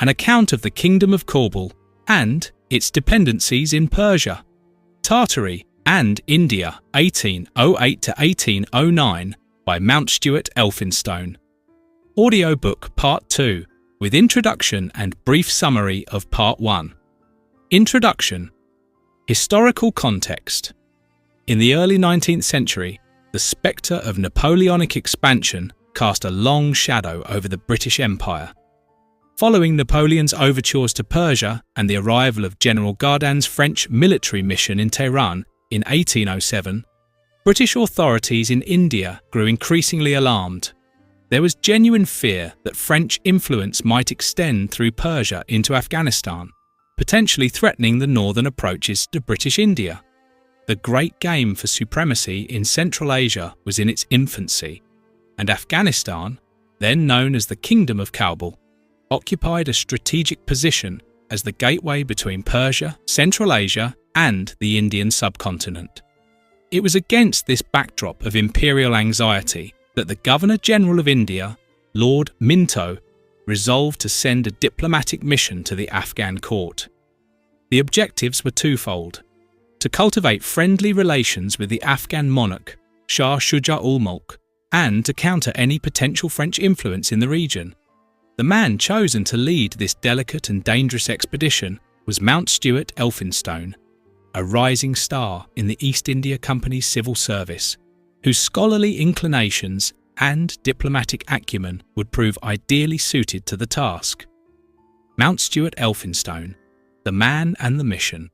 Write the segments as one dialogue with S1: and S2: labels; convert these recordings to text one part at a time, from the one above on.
S1: an account of the Kingdom of Caubul and its dependencies in Persia, Tartary and India 1808-1809 by Mountstuart Elphinstone. Audiobook Part 2 with introduction and brief summary of Part 1. Introduction. Historical context. In the early 19th century, the spectre of Napoleonic expansion cast a long shadow over the British Empire. Following Napoleon's overtures to Persia and the arrival of General Gardin's French military mission in Tehran in 1807, British authorities in India grew increasingly alarmed. There was genuine fear that French influence might extend through Persia into Afghanistan, potentially threatening the northern approaches to British India. The great game for supremacy in Central Asia was in its infancy, and Afghanistan, then known as the Kingdom of Caubul, occupied a strategic position as the gateway between Persia, Central Asia, and the Indian subcontinent. It was against this backdrop of imperial anxiety that the Governor-General of India, Lord Minto, resolved to send a diplomatic mission to the Afghan court. The objectives were twofold: to cultivate friendly relations with the Afghan monarch, Shah Shujah-ool-Moolk, and to counter any potential French influence in the region. The man chosen to lead this delicate and dangerous expedition was Mountstuart Elphinstone, a rising star in the East India Company's civil service, whose scholarly inclinations and diplomatic acumen would prove ideally suited to the task. Mountstuart Elphinstone, the man and the mission.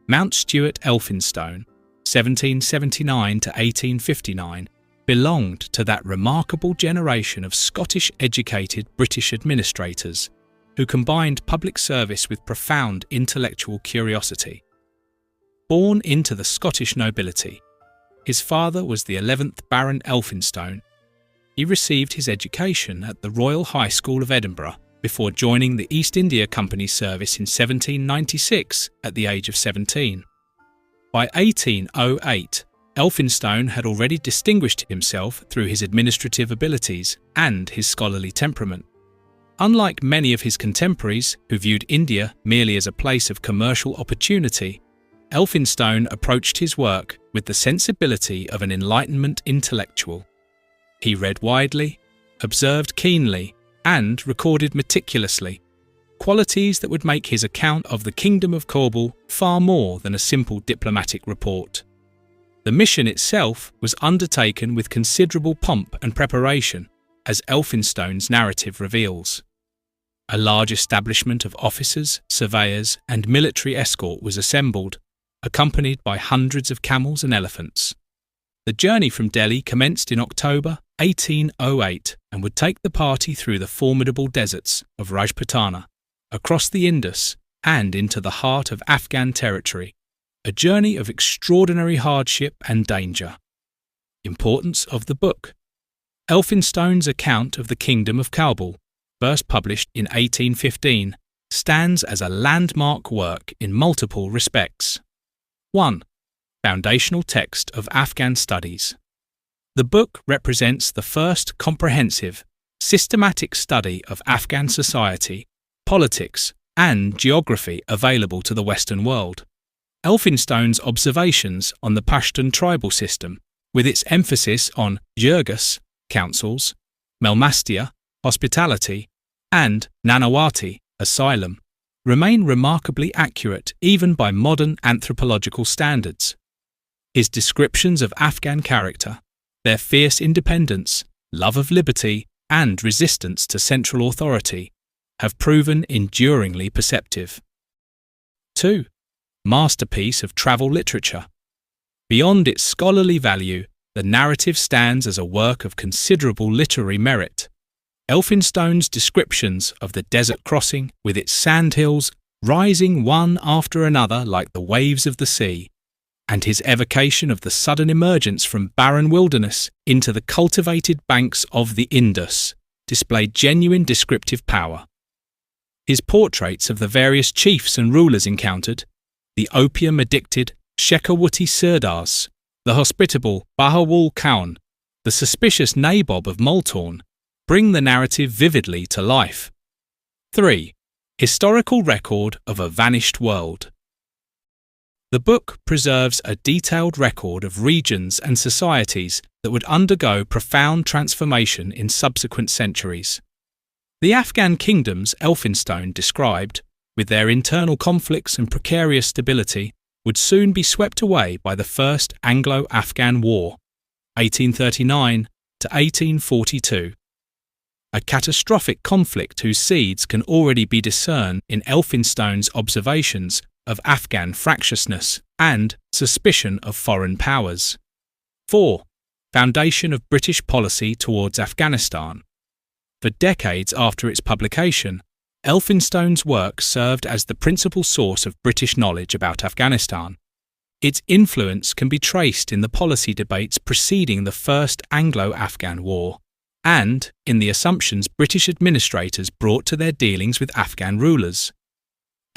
S1: Mountstuart Elphinstone, 1779 to 1859, belonged to that remarkable generation of Scottish-educated British administrators who combined public service with profound intellectual curiosity. Born into the Scottish nobility, his father was the 11th Baron Elphinstone. He received his education at the Royal High School of Edinburgh before joining the East India Company's service in 1796 at the age of 17. By 1808, Elphinstone had already distinguished himself through his administrative abilities and his scholarly temperament. Unlike many of his contemporaries who viewed India merely as a place of commercial opportunity, Elphinstone approached his work with the sensibility of an Enlightenment intellectual. He read widely, observed keenly, and recorded meticulously, qualities that would make his account of the Kingdom of Caubul far more than a simple diplomatic report. The mission itself was undertaken with considerable pomp and preparation, as Elphinstone's narrative reveals. A large establishment of officers, surveyors, and military escort was assembled, accompanied by hundreds of camels and elephants. The journey from Delhi commenced in October 1808 and would take the party through the formidable deserts of Rajputana, across the Indus, and into the heart of Afghan territory, a journey of extraordinary hardship and danger. Importance of the book. Elphinstone's account of the Kingdom of Caubul, first published in 1815, stands as a landmark work in multiple respects. 1. Foundational text of Afghan studies. The book represents the first comprehensive, systematic study of Afghan society, politics, and geography available to the Western world. Elphinstone's observations on the Pashtun tribal system, with its emphasis on jirgas, councils, Melmastia, hospitality, and Nanawati, asylum, remain remarkably accurate even by modern anthropological standards. His descriptions of Afghan character, their fierce independence, love of liberty, and resistance to central authority have proven enduringly perceptive. 2. Masterpiece of travel literature. Beyond its scholarly value, the narrative stands as a work of considerable literary merit. Elphinstone's descriptions of the desert crossing, with its sandhills rising one after another like the waves of the sea, and his evocation of the sudden emergence from barren wilderness into the cultivated banks of the Indus, displayed genuine descriptive power. His portraits of the various chiefs and rulers encountered, the opium-addicted Shekhawuti Sirdars, the hospitable Bahawul Khan, the suspicious Nabob of Multan, bring the narrative vividly to life. 3. Historical Record of a Vanished World. The book preserves a detailed record of regions and societies that would undergo profound transformation in subsequent centuries. The Afghan kingdoms Elphinstone described, with their internal conflicts and precarious stability, would soon be swept away by the First Anglo-Afghan War, 1839 to 1842. A catastrophic conflict whose seeds can already be discerned in Elphinstone's observations of Afghan fractiousness and suspicion of foreign powers. 4. Foundation of British policy towards Afghanistan. For decades after its publication, Elphinstone's work served as the principal source of British knowledge about Afghanistan. Its influence can be traced in the policy debates preceding the First Anglo-Afghan War, and in the assumptions British administrators brought to their dealings with Afghan rulers.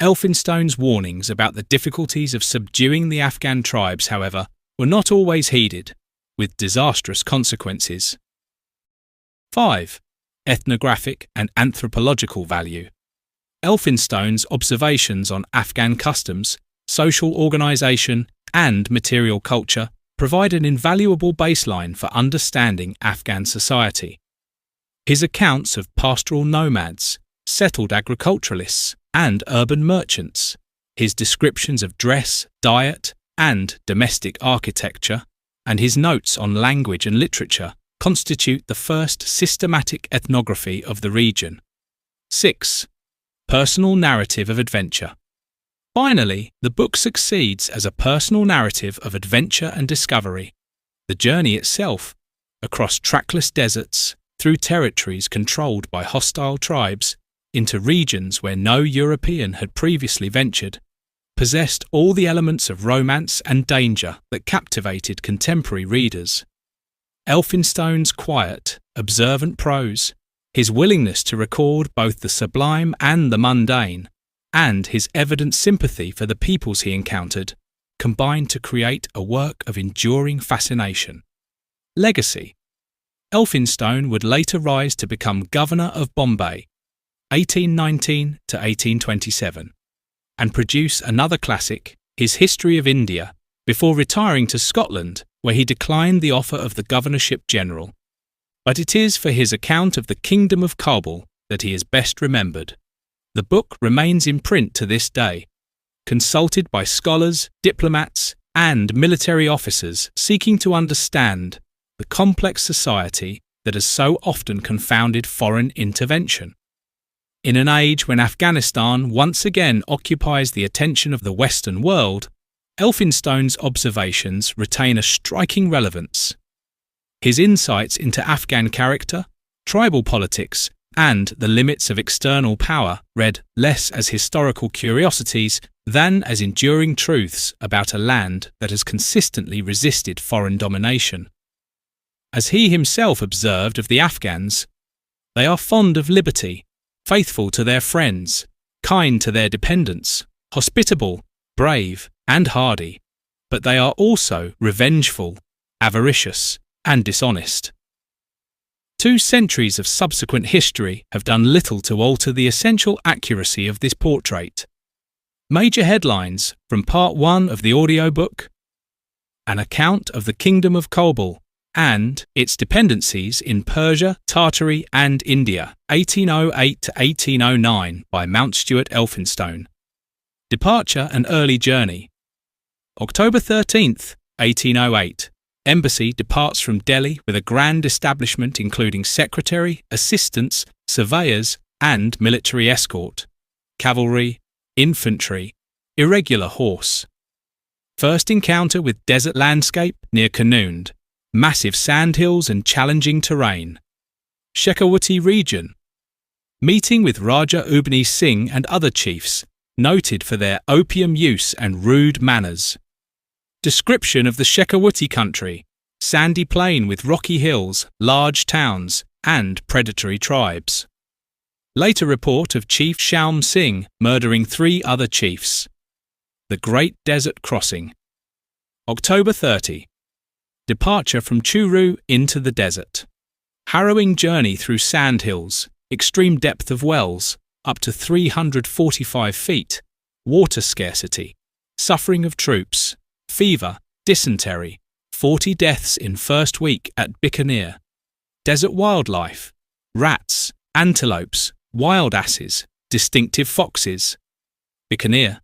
S1: Elphinstone's warnings about the difficulties of subduing the Afghan tribes, however, were not always heeded, with disastrous consequences. 5. Ethnographic and anthropological value. Elphinstone's observations on Afghan customs, social organisation, and material culture provide an invaluable baseline for understanding Afghan society. His accounts of pastoral nomads, settled agriculturalists, and urban merchants, his descriptions of dress, diet, and domestic architecture, and his notes on language and literature constitute the first systematic ethnography of the region. 6. Personal narrative of adventure. Finally, the book succeeds as a personal narrative of adventure and discovery. The journey itself, across trackless deserts, through territories controlled by hostile tribes, into regions where no European had previously ventured, possessed all the elements of romance and danger that captivated contemporary readers. Elphinstone's quiet, observant prose, his willingness to record both the sublime and the mundane, and his evident sympathy for the peoples he encountered, combined to create a work of enduring fascination. Legacy. Elphinstone would later rise to become Governor of Bombay, 1819 to 1827, and produce another classic, his History of India, before retiring to Scotland, where he declined the offer of the governorship general. But it is for his account of the Kingdom of Caubul that he is best remembered. The book remains in print to this day, consulted by scholars, diplomats, and military officers seeking to understand the complex society that has so often confounded foreign intervention. In an age when Afghanistan once again occupies the attention of the Western world, Elphinstone's observations retain a striking relevance. His insights into Afghan character, tribal politics, and the limits of external power read less as historical curiosities than as enduring truths about a land that has consistently resisted foreign domination. As he himself observed of the Afghans, they are fond of liberty, faithful to their friends, kind to their dependents, hospitable, brave, and hardy, but they are also revengeful, avaricious, and dishonest. 2 centuries of subsequent history have done little to alter the essential accuracy of this portrait. Major headlines from Part 1 of the audiobook: An account of the Kingdom of Caubul and its dependencies in Persia, Tartary, and India, 1808 to 1809 by Mountstuart Elphinstone. Departure and early journey. October 13th, 1808. Embassy departs from Delhi with a grand establishment including secretary, assistants, surveyors, and military escort, cavalry, infantry, irregular horse. First encounter with desert landscape near Khyber, massive sandhills and challenging terrain. Shekhawati region. Meeting with Raja Ubni Singh and other chiefs, noted for their opium use and rude manners. Description of the Shekhawati country, sandy plain with rocky hills, large towns, and predatory tribes. Later report of Chief Shaum Singh murdering 3 other chiefs. The Great Desert Crossing. October 30. Departure from Churu into the desert. Harrowing journey through sandhills, extreme depth of wells, up to 345 feet, water scarcity, suffering of troops, fever, dysentery, 40 deaths in first week at Bikaner, desert wildlife, rats, antelopes, wild asses, distinctive foxes. Bikaner.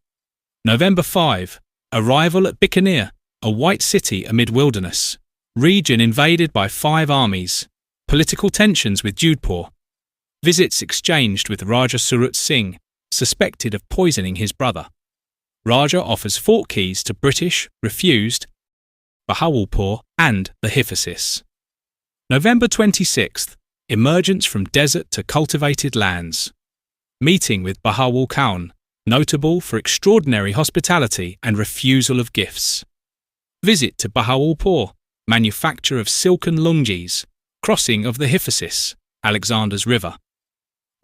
S1: November 5. Arrival at Bikaner, a white city amid wilderness. Region invaded by 5 armies. Political tensions with Jodhpur. Visits exchanged with Raja Surat Singh, suspected of poisoning his brother. Raja offers fort keys to British, refused, Bahawalpur and the Hyphasis. November 26th. Emergence from desert to cultivated lands. Meeting with Bahawal Khan, notable for extraordinary hospitality and refusal of gifts. Visit to Bahawalpur, manufacture of silken lungis, crossing of the Hyphasis, Alexander's River.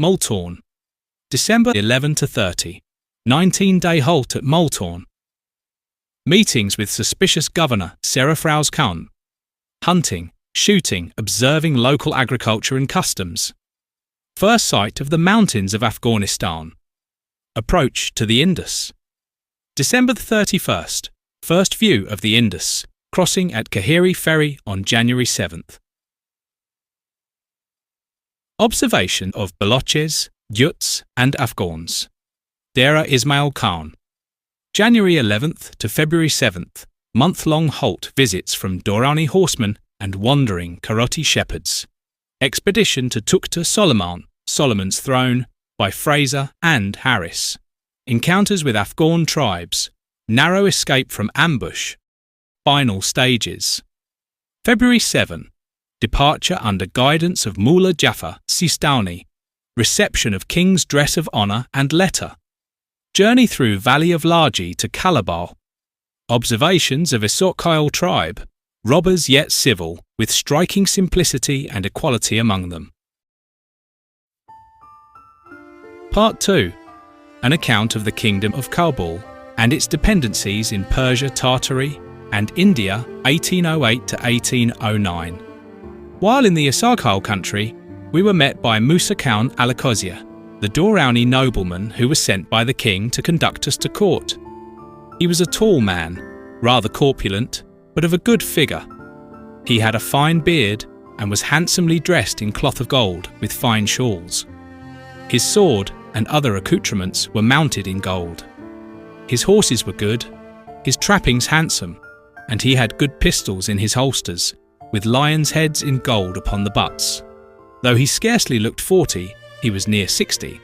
S1: Multorn. December 11 to 30. 19-day halt at Multorn. Meetings with suspicious governor Serafraz Khan. Hunting, shooting, observing local agriculture and customs. First sight of the mountains of Afghanistan. Approach to the Indus. December 31st. First view of the Indus, crossing at Khyberee ferry on January 7th. Observation of Baloches, Jutes and Afghans. Dera Ismail Khan. January 11th to February 7th. Month-long halt visits from Dooraunee horsemen and wandering Karoti shepherds. Expedition to Tukhta Solomon, Solomon's throne, by Fraser and Harris. Encounters with Afghan tribes. Narrow escape from ambush. Final stages. February 7. Departure under guidance of Mullah Jafar Sistani. Reception of King's dress of honour and letter. Journey through Valley of Laji to Calla-baugh. Observations of Issaquah tribe. Robbers yet civil, with striking simplicity and equality among them. Part 2. An account of the Kingdom of Caubul and its dependencies in Persia, Tartary and India 1808 to 1809. While in the Issaquah country, we were met by Musa Khan Alakozia, the Dooraunee nobleman who was sent by the king to conduct us to court. He was a tall man, rather corpulent, but of a good figure. He had a fine beard and was handsomely dressed in cloth of gold with fine shawls. His sword and other accoutrements were mounted in gold. His horses were good, his trappings handsome, and he had good pistols in his holsters, with lions' heads in gold upon the butts. Though he scarcely looked 40, he was near 60,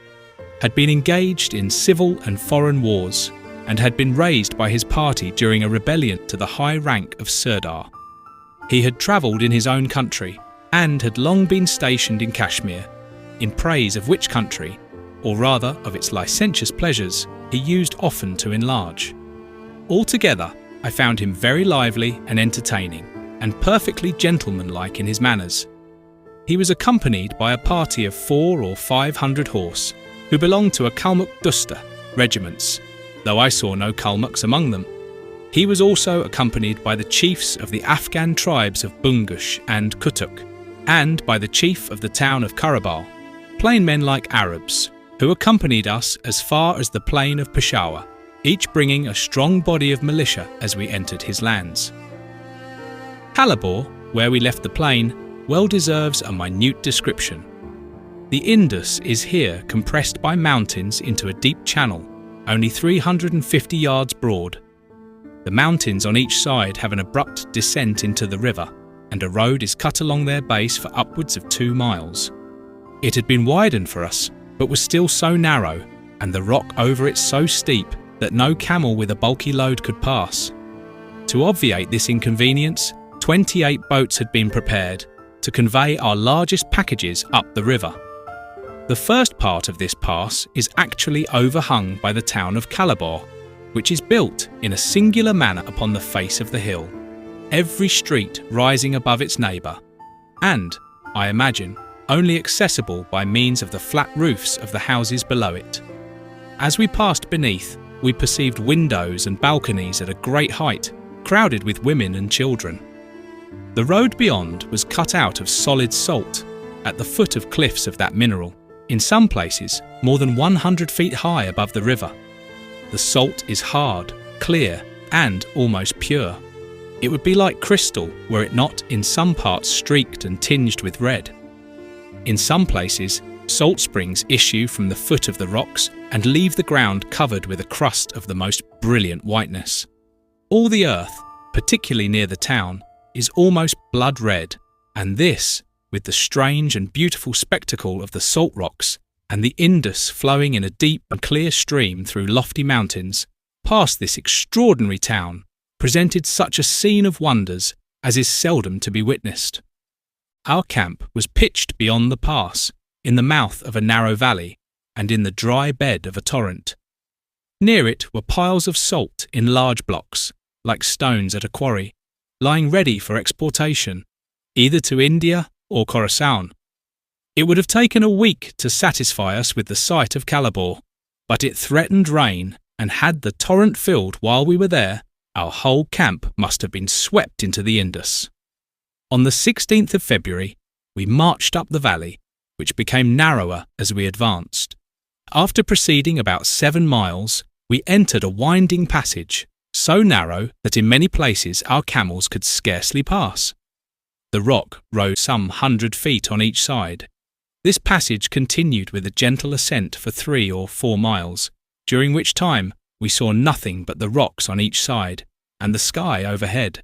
S1: had been engaged in civil and foreign wars, and had been raised by his party during a rebellion to the high rank of Sirdar. He had travelled in his own country, and had long been stationed in Kashmir, in praise of which country, or rather of its licentious pleasures, he used often to enlarge. Altogether, I found him very lively and entertaining, and perfectly gentlemanlike in his manners. He was accompanied by a party of 400 or 500 horse, who belonged to a Kalmuk Dusta regiments, though I saw no Kalmuks among them. He was also accompanied by the chiefs of the Afghan tribes of Bungush and Kutuk, and by the chief of the town of Khyber, plain men like Arabs, who accompanied us as far as the plain of Peshawer, each bringing a strong body of militia as we entered his lands. Calla-baugh, where we left the plain, well deserves a minute description. The Indus is here compressed by mountains into a deep channel, only 350 yards broad. The mountains on each side have an abrupt descent into the river, and a road is cut along their base for upwards of 2 miles. It had been widened for us, but was still so narrow, and the rock over it so steep that no camel with a bulky load could pass. To obviate this inconvenience, 28 boats had been prepared to convey our largest packages up the river. The first part of this pass is actually overhung by the town of Calla-baugh, which is built in a singular manner upon the face of the hill, every street rising above its neighbour, and, I imagine, only accessible by means of the flat roofs of the houses below it. As we passed beneath, we perceived windows and balconies at a great height, crowded with women and children. The road beyond was cut out of solid salt, at the foot of cliffs of that mineral, in some places more than 100 feet high above the river. The salt is hard, clear, and almost pure. It would be like crystal were it not in some parts streaked and tinged with red. In some places, salt springs issue from the foot of the rocks and leave the ground covered with a crust of the most brilliant whiteness. All the earth, particularly near the town, is almost blood red, and this, with the strange and beautiful spectacle of the salt rocks and the Indus flowing in a deep and clear stream through lofty mountains, past this extraordinary town, presented such a scene of wonders as is seldom to be witnessed. Our camp was pitched beyond the pass, in the mouth of a narrow valley, and in the dry bed of a torrent. Near it were piles of salt in large blocks, like stones at a quarry, lying ready for exportation, either to India or Khorasan. It would have taken a week to satisfy us with the sight of Calla-baugh, but it threatened rain, and had the torrent filled while we were there, our whole camp must have been swept into the Indus. On the 16th of February, we marched up the valley, which became narrower as we advanced. After proceeding about 7 miles, we entered a winding passage, so narrow that in many places our camels could scarcely pass. The rock rose some 100 feet on each side. This passage continued with a gentle ascent for 3 or 4 miles, during which time we saw nothing but the rocks on each side and the sky overhead.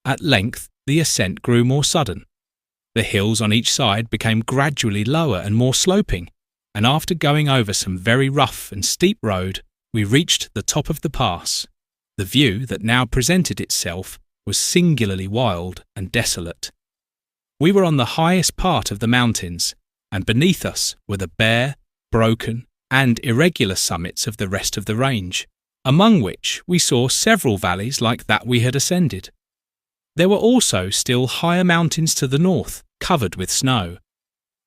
S1: At length the ascent grew more sudden. The hills on each side became gradually lower and more sloping, and after going over some very rough and steep road, we reached the top of the pass. The view that now presented itself was singularly wild and desolate. We were on the highest part of the mountains, and beneath us were the bare, broken, and irregular summits of the rest of the range, among which we saw several valleys like that we had ascended. There were also still higher mountains to the north, covered with snow.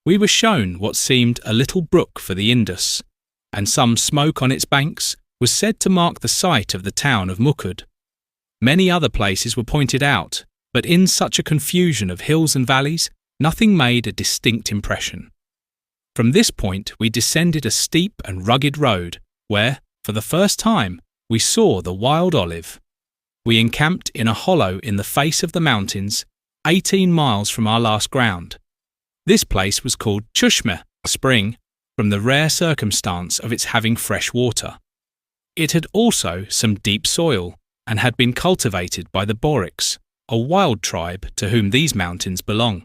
S1: We were shown what seemed a little brook for the Indus, and some smoke on its banks was said to mark the site of the town of Mukud. Many other places were pointed out, but in such a confusion of hills and valleys, nothing made a distinct impression. From this point we descended a steep and rugged road, where, for the first time, we saw the wild olive. We encamped in a hollow in the face of the mountains, 18 miles from our last ground. This place was called Chushme, spring, from the rare circumstance of its having fresh water. It had also some deep soil, and had been cultivated by the Borics, a wild tribe to whom these mountains belong.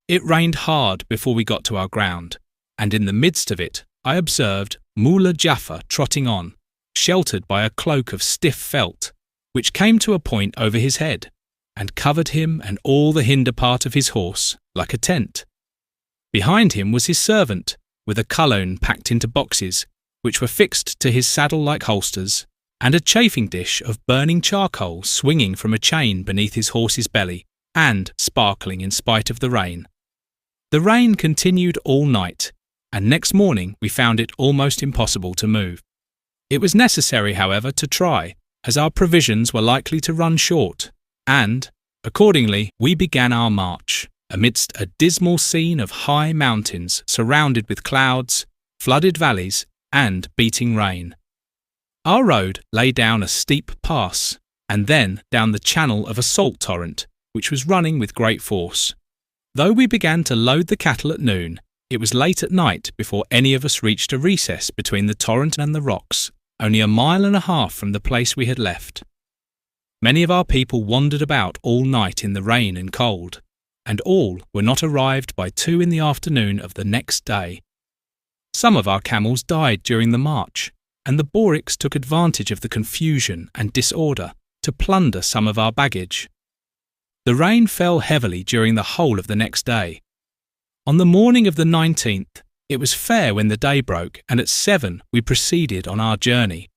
S1: It rained hard before we got to our ground, and in the midst of it I observed Mullah Jaffer trotting on, sheltered by a cloak of stiff felt, which came to a point over his head, and covered him and all the hinder part of his horse like a tent. Behind him was his servant, with a culloon packed into boxes, which were fixed to his saddle like holsters, and a chafing dish of burning charcoal swinging from a chain beneath his horse's belly, and sparkling in spite of the rain. The rain continued all night, and next morning we found it almost impossible to move. It was necessary, however, to try, as our provisions were likely to run short, and, accordingly, we began our march, amidst a dismal scene of high mountains surrounded with clouds, flooded valleys, and beating rain. Our road lay down a steep pass, and then down the channel of a salt torrent, which was running with great force. Though we began to load the cattle at noon, it was late at night before any of us reached a recess between the torrent and the rocks, only 1.5 miles from the place we had left. Many of our people wandered about all night in the rain and cold, and all were not arrived by 2 in the afternoon of the next day. Some of our camels died during the march, and the Borics took advantage of the confusion and disorder to plunder some of our baggage. The rain fell heavily during the whole of the next day. On the morning of the 19th, it was fair when the day broke, and at 7 we proceeded on our journey.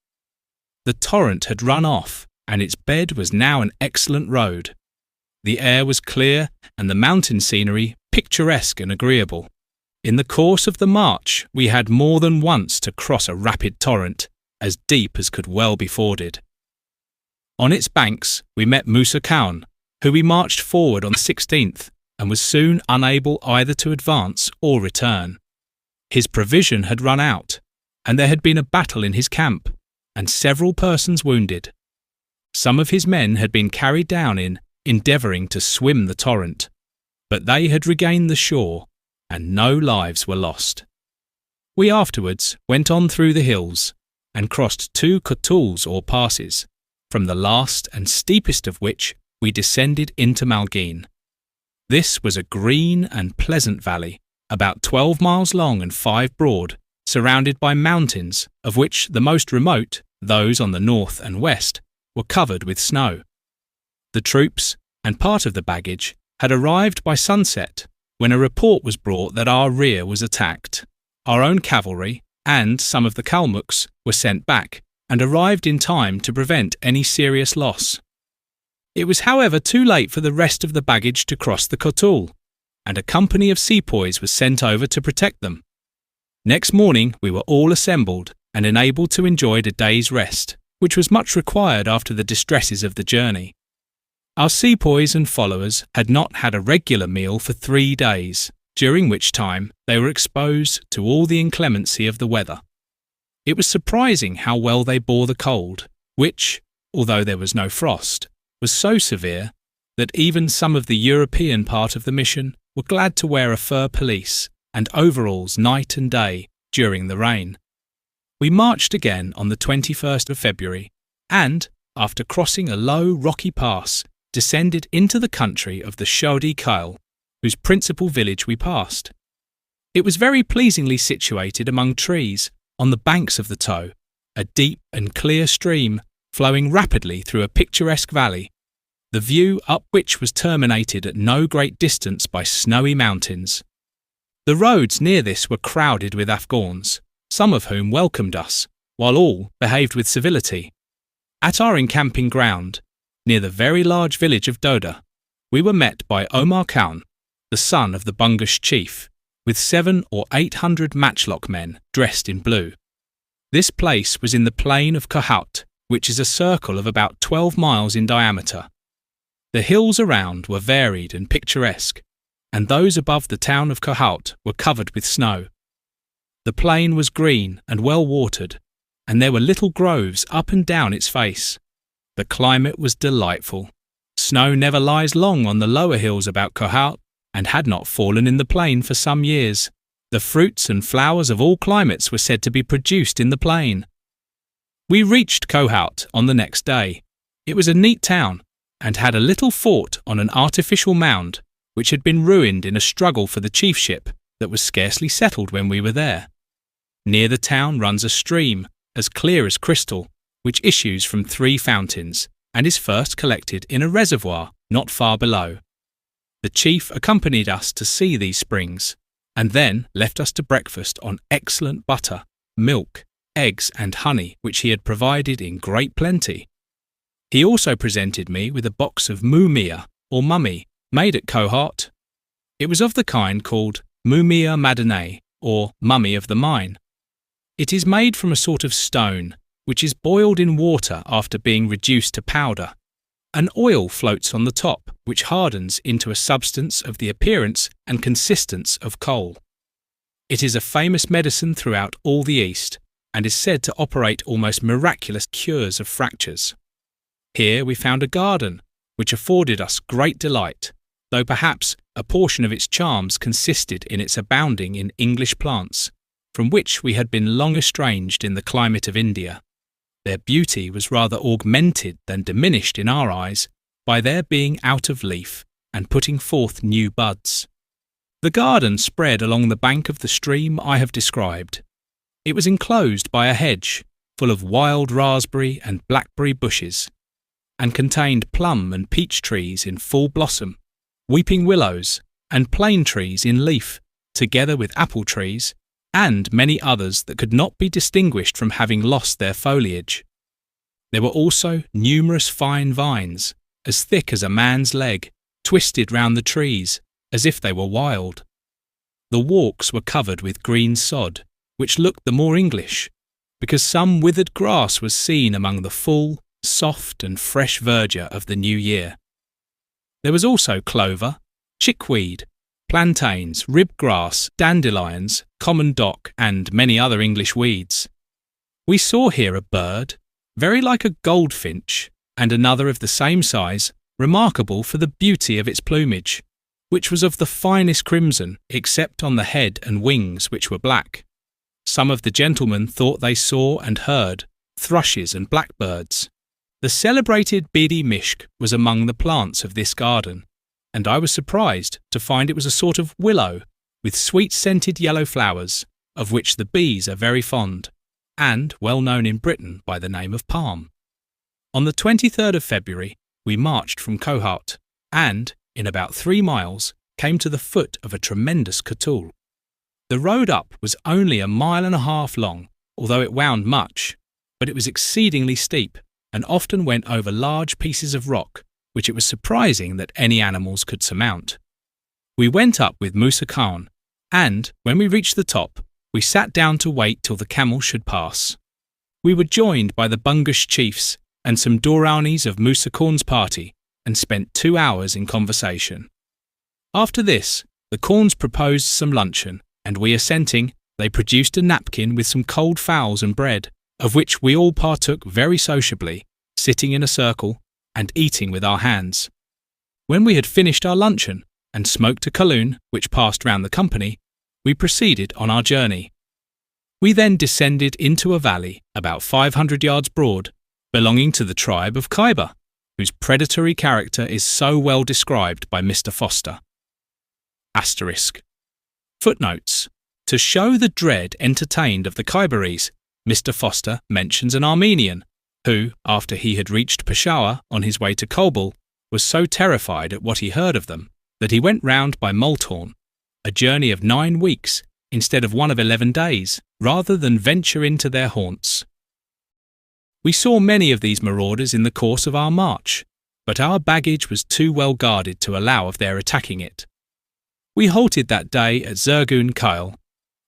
S1: The torrent had run off, and its bed was now an excellent road. The air was clear, and the mountain scenery picturesque and agreeable. In the course of the march, we had more than once to cross a rapid torrent, as deep as could well be forded. On its banks we met Musa Khan, who we marched forward on the 16th, and was soon unable either to advance or return. His provision had run out, and there had been a battle in his camp, and several persons wounded. Some of his men had been carried down in endeavouring to swim the torrent, but they had regained the shore, and no lives were lost. We afterwards went on through the hills, and crossed 2 kotuls or passes, from the last and steepest of which we descended into Malgene. This was a green and pleasant valley, about 12 miles long and 5 broad, surrounded by mountains, of which the most remote, those on the north and west, were covered with snow. The troops, and part of the baggage, had arrived by sunset, when a report was brought that our rear was attacked. Our own cavalry, and some of the Kalmucks, were sent back, and arrived in time to prevent any serious loss. It was however too late for the rest of the baggage to cross the Kotul, and a company of sepoys was sent over to protect them. Next morning we were all assembled and enabled to enjoy a day's rest, which was much required after the distresses of the journey. Our sepoys and followers had not had a regular meal for 3 days, during which time they were exposed to all the inclemency of the weather. It was surprising how well they bore the cold, which, although there was no frost, was so severe that even some of the European part of the mission were glad to wear a fur pelisse and overalls night and day during the rain. We marched again on the 21st of February and, after crossing a low rocky pass, descended into the country of the Shodi Kyle, whose principal village we passed. It was very pleasingly situated among trees on the banks of the Tow, a deep and clear stream flowing rapidly through a picturesque valley, the view up which was terminated at no great distance by snowy mountains. The roads near this were crowded with Afghans, some of whom welcomed us, while all behaved with civility. At our encamping ground, near the very large village of Doda, we were met by Omar Khan, the son of the Bungush chief, with 700 or 800 matchlock men dressed in blue. This place was in the plain of Kohout, which is a circle of about 12 miles in diameter. The hills around were varied and picturesque, and those above the town of Kohout were covered with snow. The plain was green and well watered, and there were little groves up and down its face. The climate was delightful. Snow never lies long on the lower hills about Kohout, and had not fallen in the plain for some years. The fruits and flowers of all climates were said to be produced in the plain. We reached Kohout on the next day. It was a neat town, and had a little fort on an artificial mound, which had been ruined in a struggle for the chiefship that was scarcely settled when we were there. Near the town runs a stream, as clear as crystal, which issues from 3 fountains, and is first collected in a reservoir not far below. The chief accompanied us to see these springs, and then left us to breakfast on excellent butter, milk, eggs and honey which he had provided in great plenty. He also presented me with a box of mumia, or mummy, made at Kohout. It was of the kind called mumia madane, or mummy of the mine. It is made from a sort of stone, which is boiled in water after being reduced to powder. An oil floats on the top, which hardens into a substance of the appearance and consistence of coal. It is a famous medicine throughout all the East, and is said to operate almost miraculous cures of fractures. Here we found a garden, which afforded us great delight, though perhaps a portion of its charms consisted in its abounding in English plants, from which we had been long estranged in the climate of India. Their beauty was rather augmented than diminished in our eyes by their being out of leaf and putting forth new buds. The garden spread along the bank of the stream I have described. It was enclosed by a hedge full of wild raspberry and blackberry bushes, and contained plum and peach trees in full blossom, weeping willows, and plane trees in leaf, together with apple trees, and many others that could not be distinguished from having lost their foliage. There were also numerous fine vines, as thick as a man's leg, twisted round the trees, as if they were wild. The walks were covered with green sod, which looked the more English, because some withered grass was seen among the full, soft and fresh verdure of the new year. There was also clover, chickweed, plantains, ribgrass, dandelions, common dock, and many other English weeds. We saw here a bird, very like a goldfinch, and another of the same size, remarkable for the beauty of its plumage, which was of the finest crimson, except on the head and wings, which were black. Some of the gentlemen thought they saw and heard thrushes and blackbirds. The celebrated bidi mishk was among the plants of this garden, and I was surprised to find it was a sort of willow with sweet-scented yellow flowers, of which the bees are very fond, and well known in Britain by the name of palm. On the 23rd of February, we marched from Kohat, and, in about 3 miles, came to the foot of a tremendous Katul. The road up was only 1.5 miles long, although it wound much, but it was exceedingly steep, and often went over large pieces of rock, which it was surprising that any animals could surmount. We went up with Musa Khan, and, when we reached the top, we sat down to wait till the camels should pass. We were joined by the Bungush chiefs and some Dooraunees of Musa Khan's party, and spent 2 hours in conversation. After this, the Khans proposed some luncheon, and we assenting, they produced a napkin with some cold fowls and bread, of which we all partook very sociably, sitting in a circle, and eating with our hands. When we had finished our luncheon, and smoked a kaloon, which passed round the company, we proceeded on our journey. We then descended into a valley about 500 yards broad, belonging to the tribe of Khyber, whose predatory character is so well described by Mr. Foster. Asterisk. Footnotes. To show the dread entertained of the Khyberees, Mr. Foster mentions an Armenian, who, after he had reached Peshawer on his way to Caubul, was so terrified at what he heard of them that he went round by Multhorn, a journey of 9 weeks instead of one of 11 days, rather than venture into their haunts. We saw many of these marauders in the course of our march, but our baggage was too well guarded to allow of their attacking it. We halted that day at Zergun Kyle,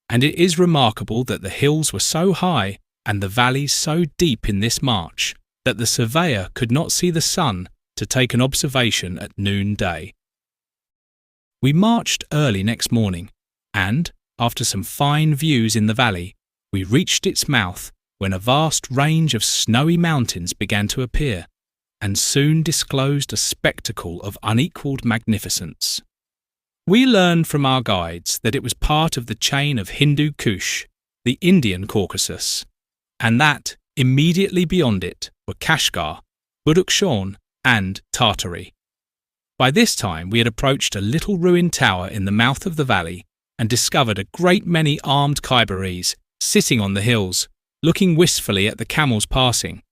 S1: and it is remarkable that the hills were so high and the valleys so deep in this march that the surveyor could not see the sun to take an observation at noonday. We marched early next morning, and, after some fine views in the valley, we reached its mouth when a vast range of snowy mountains began to appear, and soon disclosed a spectacle of unequalled magnificence. We learned from our guides that it was part of the chain of Hindu Kush, the Indian Caucasus, and that, immediately beyond it, were Kashgar, Badakhshan, and Tartary. By this time we had approached a little ruined tower in the mouth of the valley and discovered a great many armed Khyberees sitting on the hills, looking wistfully at the camels passing.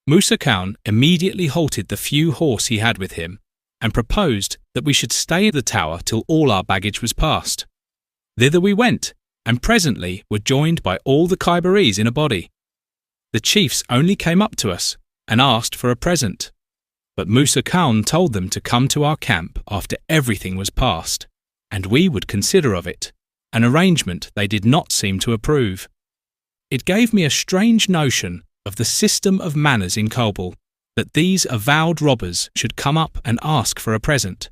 S1: Musa Khan immediately halted the few horse he had with him and proposed that we should stay at the tower till all our baggage was passed. Thither we went, and presently were joined by all the Khyberees in a body. The chiefs only came up to us and asked for a present, but Musa Khan told them to come to our camp after everything was passed, and we would consider of it, an arrangement they did not seem to approve. It gave me a strange notion of the system of manners in Caubul, that these avowed robbers should come up and ask for a present,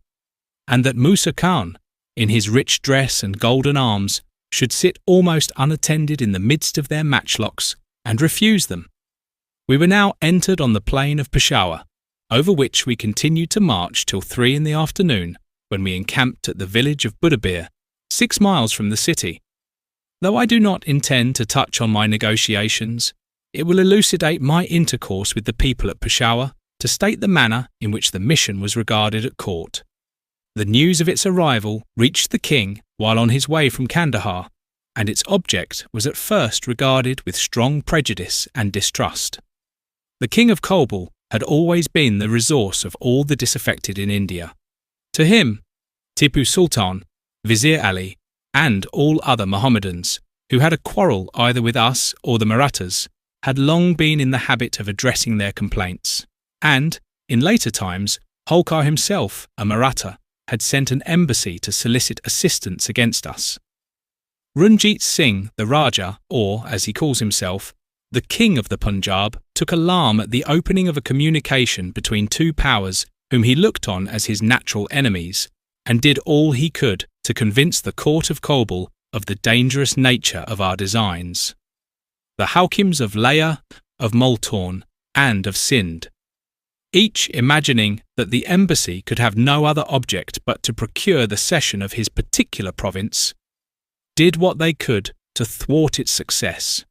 S1: and that Musa Khan, in his rich dress and golden arms, should sit almost unattended in the midst of their matchlocks and refuse them. We were now entered on the plain of Peshawer, over which we continued to march till 3 in the afternoon, when we encamped at the village of Budabir, 6 miles from the city. Though I do not intend to touch on my negotiations, it will elucidate my intercourse with the people at Peshawer to state the manner in which the mission was regarded at court. The news of its arrival reached the king while on his way from Kandahar, and its object was at first regarded with strong prejudice and distrust. The king of Caubul had always been the resource of all the disaffected in India. To him, Tipu Sultan, Vizier Ali, and all other Mohammedans, who had a quarrel either with us or the Marathas, had long been in the habit of addressing their complaints, and, in later times, Holkar himself, a Maratha, had sent an embassy to solicit assistance against us. Runjit Singh, the Raja, or, as he calls himself, the King of the Punjab, took alarm at the opening of a communication between two powers whom he looked on as his natural enemies, and did all he could to convince the court of Caubul of the dangerous nature of our designs. The Hakims of Laya, of Multan, and of Sind, each imagining that the embassy could have no other object but to procure the cession of his particular province, did what they could to thwart its success.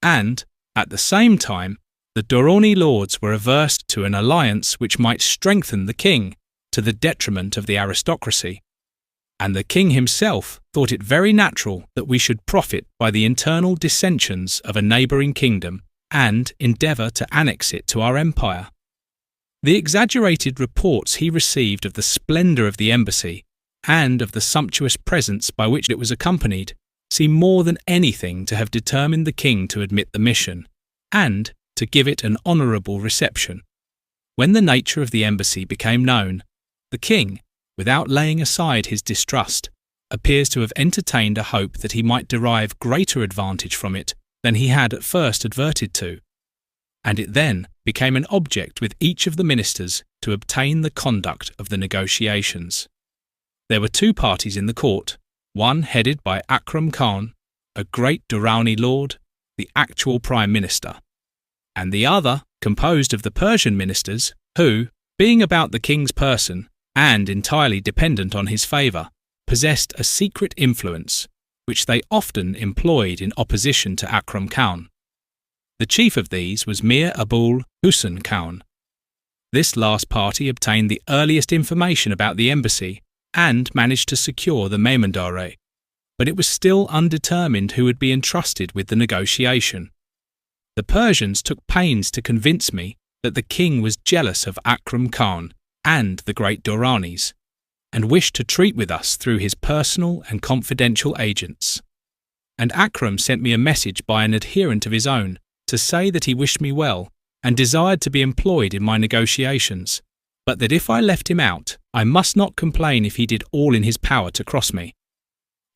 S1: And, at the same time, the Dooraunee lords were averse to an alliance which might strengthen the king to the detriment of the aristocracy, and the king himself thought it very natural that we should profit by the internal dissensions of a neighbouring kingdom and endeavour to annex it to our empire. The exaggerated reports he received of the splendour of the embassy and of the sumptuous presents by which it was accompanied seem more than anything to have determined the king to admit the mission, and to give it an honourable reception. When the nature of the embassy became known, the king, without laying aside his distrust, appears to have entertained a hope that he might derive greater advantage from it than he had at first adverted to, and it then became an object with each of the ministers to obtain the conduct of the negotiations. There were two parties in the court, one headed by Akram Khan, a great Dooraunee lord, the actual prime minister, and the other composed of the Persian ministers who, being about the king's person and entirely dependent on his favour, possessed a secret influence, which they often employed in opposition to Akram Khan. The chief of these was Mir Abul Husn Khan. This last party obtained the earliest information about the embassy and managed to secure the Memandare, but it was still undetermined who would be entrusted with the negotiation. The Persians took pains to convince me that the king was jealous of Akram Khan and the great Dooraanees, and wished to treat with us through his personal and confidential agents. And Akram sent me a message by an adherent of his own to say that he wished me well and desired to be employed in my negotiations, but that if I left him out, I must not complain if he did all in his power to cross me.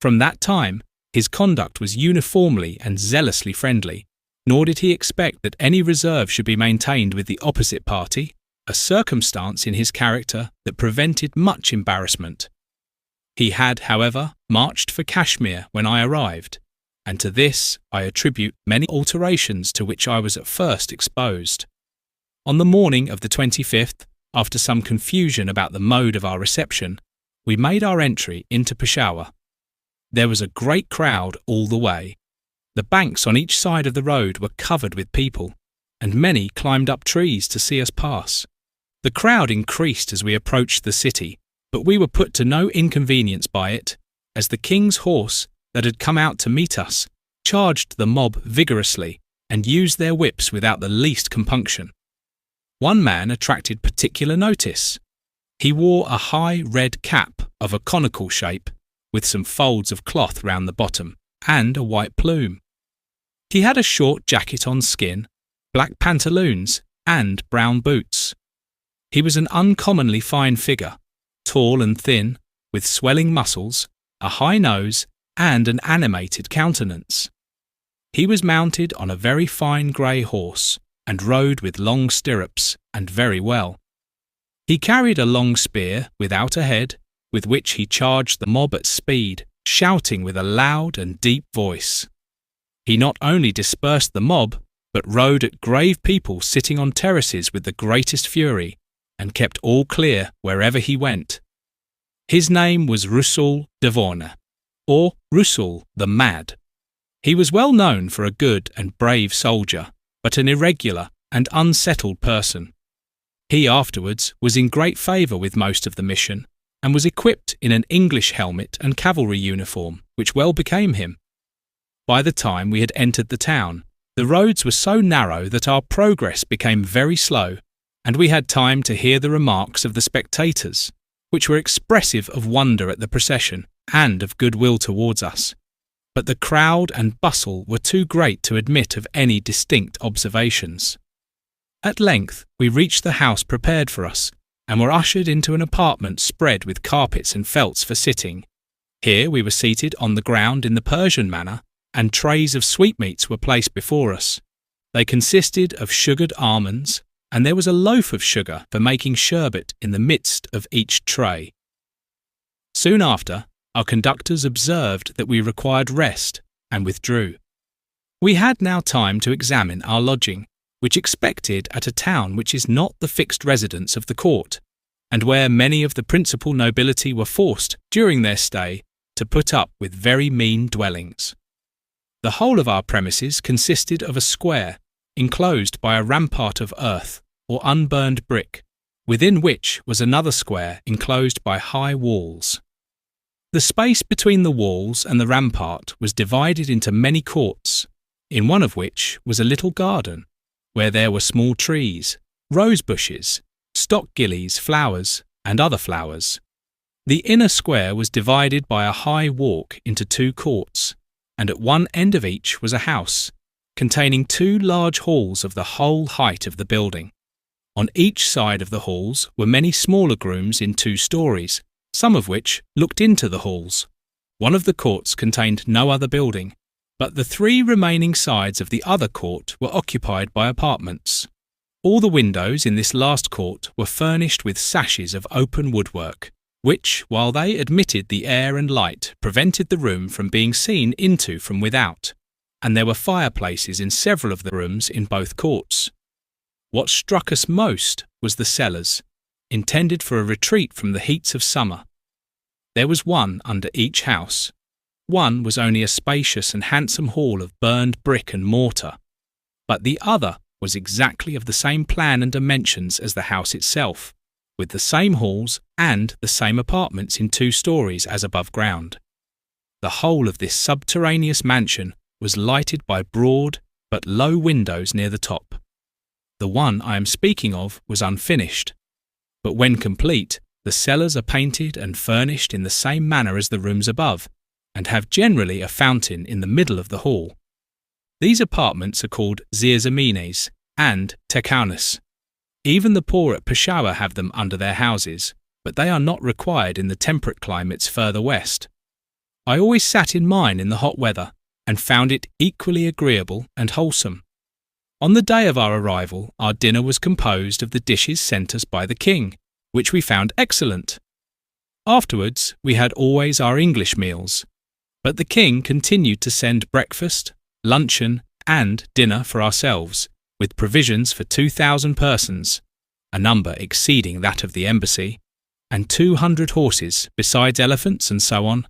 S1: From that time, his conduct was uniformly and zealously friendly, nor did he expect that any reserve should be maintained with the opposite party, a circumstance in his character that prevented much embarrassment. He had, however, marched for Kashmir when I arrived, and to this I attribute many alterations to which I was at first exposed. On the morning of the 25th, after some confusion about the mode of our reception, we made our entry into Peshawar. There was a great crowd all the way. The banks on each side of the road were covered with people, and many climbed up trees to see us pass. The crowd increased as we approached the city, but we were put to no inconvenience by it, as the king's horse that had come out to meet us charged the mob vigorously and used their whips without the least compunction. One man attracted particular notice. He wore a high red cap of a conical shape, with some folds of cloth round the bottom, and a white plume. He had a short jacket on skin, black pantaloons, and brown boots. He was an uncommonly fine figure, tall and thin, with swelling muscles, a high nose, and an animated countenance. He was mounted on a very fine grey horse, and rode with long stirrups, and very well. He carried a long spear without a head, with which he charged the mob at speed, shouting with a loud and deep voice. He not only dispersed the mob, but rode at grave people sitting on terraces with the greatest fury, and kept all clear wherever he went. His name was Rusul Devorna, or Rusul the Mad. He was well known for a good and brave soldier, but an irregular and unsettled person. He afterwards was in great favour with most of the mission, and was equipped in an English helmet and cavalry uniform, which well became him. By the time we had entered the town, the roads were so narrow that our progress became very slow, and we had time to hear the remarks of the spectators, which were expressive of wonder at the procession and of goodwill towards us. But the crowd and bustle were too great to admit of any distinct observations. At length we reached the house prepared for us, and were ushered into an apartment spread with carpets and felts for sitting. Here we were seated on the ground in the Persian manner, and trays of sweetmeats were placed before us. They consisted of sugared almonds, and there was a loaf of sugar for making sherbet in the midst of each tray. Soon after, our conductors observed that we required rest and withdrew. We had now time to examine our lodging, which expected at a town which is not the fixed residence of the court, and where many of the principal nobility were forced, during their stay, to put up with very mean dwellings. The whole of our premises consisted of a square, enclosed by a rampart of earth, or unburned brick, within which was another square enclosed by high walls. The space between the walls and the rampart was divided into many courts, in one of which was a little garden, where there were small trees, rose bushes, stock gillies, flowers, and other flowers. The inner square was divided by a high walk into 2 courts, and at one end of each was a house, containing 2 large halls of the whole height of the building. On each side of the halls were many smaller rooms in 2 stories, some of which looked into the halls. One of the courts contained no other building, but the 3 remaining sides of the other court were occupied by apartments. All the windows in this last court were furnished with sashes of open woodwork, which, while they admitted the air and light, prevented the room from being seen into from without, and there were fireplaces in several of the rooms in both courts. What struck us most was the cellars, intended for a retreat from the heats of summer. There was one under each house. One was only a spacious and handsome hall of burned brick and mortar, but the other was exactly of the same plan and dimensions as the house itself, with the same halls and the same apartments in 2 stories as above ground. The whole of this subterraneous mansion was lighted by broad but low windows near the top. The one I am speaking of was unfinished, but when complete, the cellars are painted and furnished in the same manner as the rooms above, and have generally a fountain in the middle of the hall. These apartments are called zirzamines and tekaunas. Even the poor at Peshawar have them under their houses, but they are not required in the temperate climates further west. I always sat in mine in the hot weather, and found it equally agreeable and wholesome. On the day of our arrival, our dinner was composed of the dishes sent us by the king, which we found excellent. Afterwards, we had always our English meals, but the king continued to send breakfast, luncheon, and dinner for ourselves, with provisions for 2,000 persons, a number exceeding that of the embassy, and 200 horses, besides elephants and so on.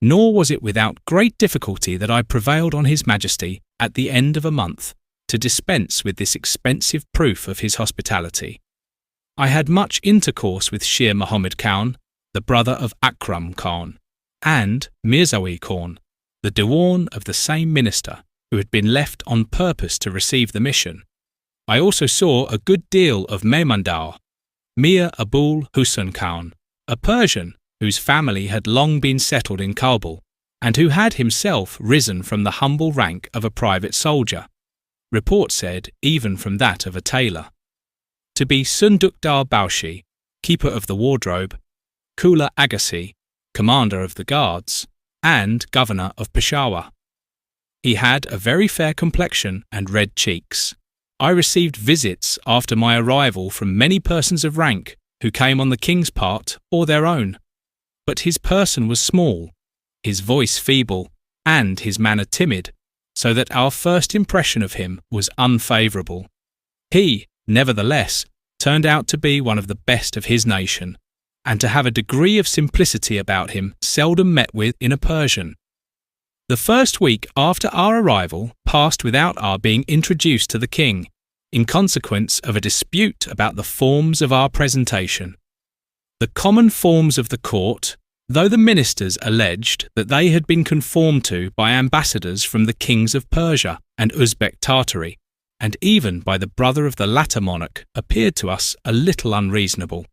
S1: Nor was it without great difficulty that I prevailed on His Majesty, at the end of a month, to dispense with this expensive proof of his hospitality. I had much intercourse with Sher Muhammad Khan, the brother of Akram Khan, and Mirzawi Khan, the Diwan of the same minister, who had been left on purpose to receive the mission. I also saw a good deal of Memandar, Mir Abul Husn Khan, a Persian whose family had long been settled in Caubul, and who had himself risen from the humble rank of a private soldier, report said even from that of a tailor, to be Sundukdar Baushi, keeper of the wardrobe, Kula Agassi, commander of the guards, and governor of Peshawar. He had a very fair complexion and red cheeks. I received visits after my arrival from many persons of rank who came on the king's part or their own, but his person was small, his voice feeble, and his manner timid, so that our first impression of him was unfavourable. He, nevertheless, turned out to be one of the best of his nation, and to have a degree of simplicity about him seldom met with in a Persian. The first week after our arrival passed without our being introduced to the king, in consequence of a dispute about the forms of our presentation. The common forms of the court, though the ministers alleged that they had been conformed to by ambassadors from the kings of Persia and Uzbek Tartary, and even by the brother of the latter monarch, appeared to us a little unreasonable.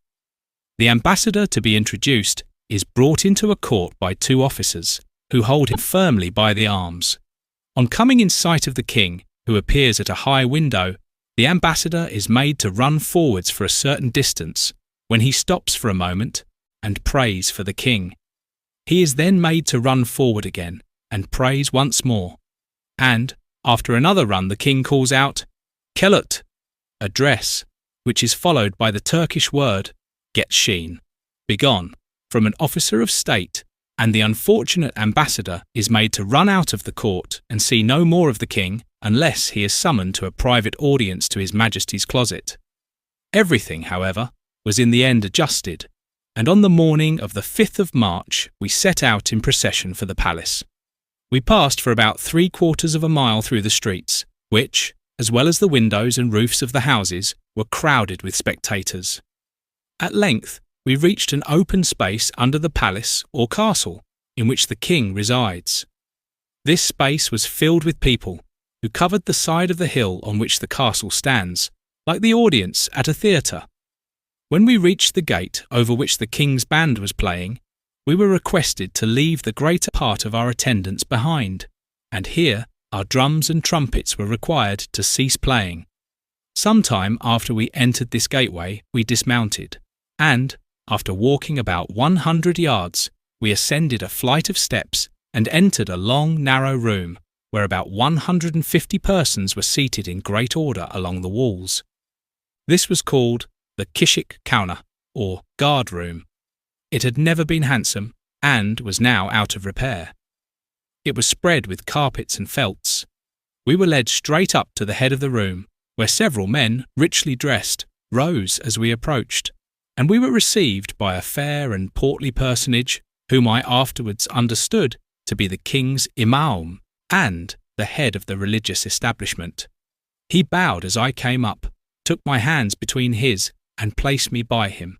S1: The ambassador to be introduced is brought into a court by 2 officers, who hold him firmly by the arms. On coming in sight of the king, who appears at a high window, the ambassador is made to run forwards for a certain distance, when he stops for a moment and prays for the king. He is then made to run forward again and prays once more, and after another run the king calls out, "Kelut," address, which is followed by the Turkish word, "Get sheen," begone, from an officer of state, and the unfortunate ambassador is made to run out of the court and see no more of the king unless he is summoned to a private audience to His Majesty's closet. Everything, however, was in the end adjusted, and on the morning of the 5th of March we set out in procession for the palace. We passed for about 3/4 of a mile through the streets, which, as well as the windows and roofs of the houses, were crowded with spectators. At length we reached an open space under the palace or castle in which the king resides. This space was filled with people, who covered the side of the hill on which the castle stands, like the audience at a theatre. When we reached the gate over which the king's band was playing, we were requested to leave the greater part of our attendants behind, and here our drums and trumpets were required to cease playing. Some time after we entered this gateway, we dismounted, and, after walking about 100 yards, we ascended a flight of steps and entered a long, narrow room, where about 150 persons were seated in great order along the walls. This was called the Kishik Kauna, or guard room. It had never been handsome, and was now out of repair. It was spread with carpets and felts. We were led straight up to the head of the room, where several men, richly dressed, rose as we approached, and we were received by a fair and portly personage, whom I afterwards understood to be the king's imam and the head of the religious establishment. He bowed as I came up, took my hands between his, and placed me by him,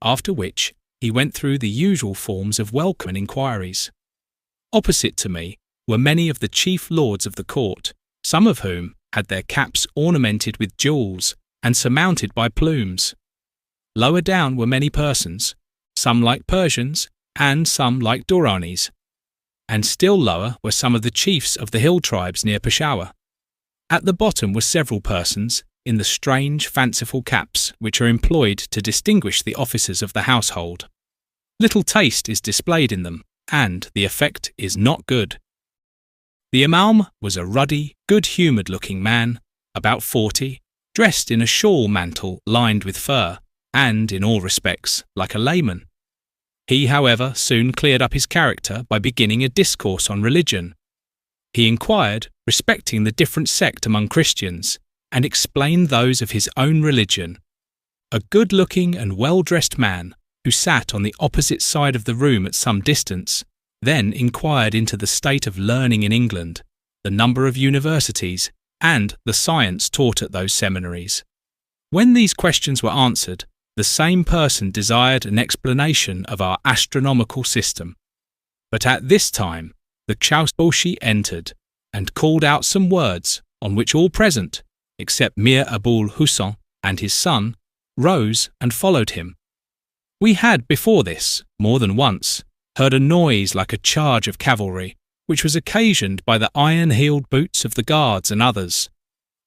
S1: after which he went through the usual forms of welcome and inquiries. Opposite to me were many of the chief lords of the court, some of whom had their caps ornamented with jewels and surmounted by plumes. Lower down were many persons, some like Persians and some like Dooraunees, and still lower were some of the chiefs of the hill tribes near Peshawer. At the bottom were several persons in the strange, fanciful caps which are employed to distinguish the officers of the household. Little taste is displayed in them, and the effect is not good. The imam was a ruddy, good-humoured looking man, about 40, dressed in a shawl mantle lined with fur, and, in all respects, like a layman. He, however, soon cleared up his character by beginning a discourse on religion. He inquired respecting the different sect among Christians, and explained those of his own religion. A good-looking and well-dressed man, who sat on the opposite side of the room at some distance, then inquired into the state of learning in England, the number of universities, and the science taught at those seminaries. When these questions were answered, the same person desired an explanation of our astronomical system. But at this time, the Chausboshi entered, and called out some words on which all present, except Mir Abul Husson and his son, rose and followed him. We had before this, more than once, heard a noise like a charge of cavalry, which was occasioned by the iron-heeled boots of the guards and others,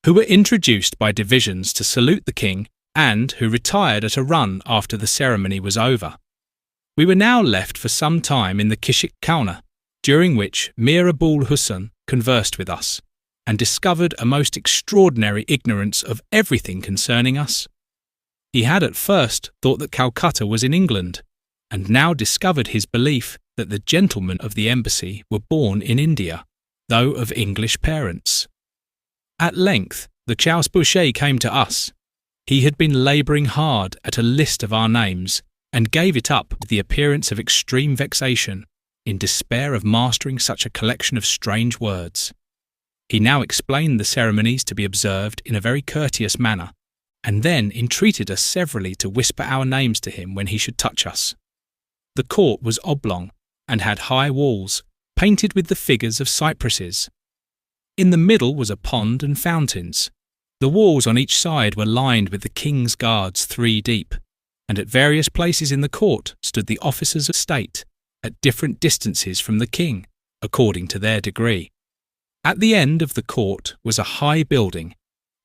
S1: who were introduced by divisions to salute the king, and who retired at a run after the ceremony was over. We were now left for some time in the Kishik Kauna, during which Mir Abul Husson conversed with us, and discovered a most extraordinary ignorance of everything concerning us. He had at first thought that Calcutta was in England, and now discovered his belief that the gentlemen of the embassy were born in India, though of English parents. At length the Chausboshi came to us. He had been labouring hard at a list of our names, and gave it up with the appearance of extreme vexation, in despair of mastering such a collection of strange words. He now explained the ceremonies to be observed in a very courteous manner, and then entreated us severally to whisper our names to him when he should touch us. The court was oblong, and had high walls, painted with the figures of cypresses. In the middle was a pond and fountains. The walls on each side were lined with the king's guards 3 deep, and at various places in the court stood the officers of state, at different distances from the king, according to their degree. At the end of the court was a high building,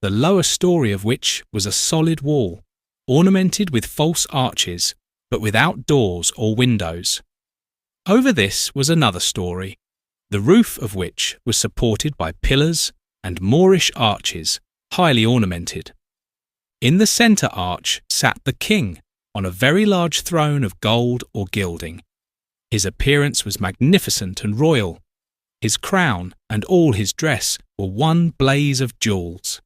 S1: the lower story of which was a solid wall, ornamented with false arches, but without doors or windows. Over this was another story, the roof of which was supported by pillars and Moorish arches, highly ornamented. In the centre arch sat the king, on a very large throne of gold or gilding. His appearance was magnificent and royal. His crown and all his dress were one blaze of jewels.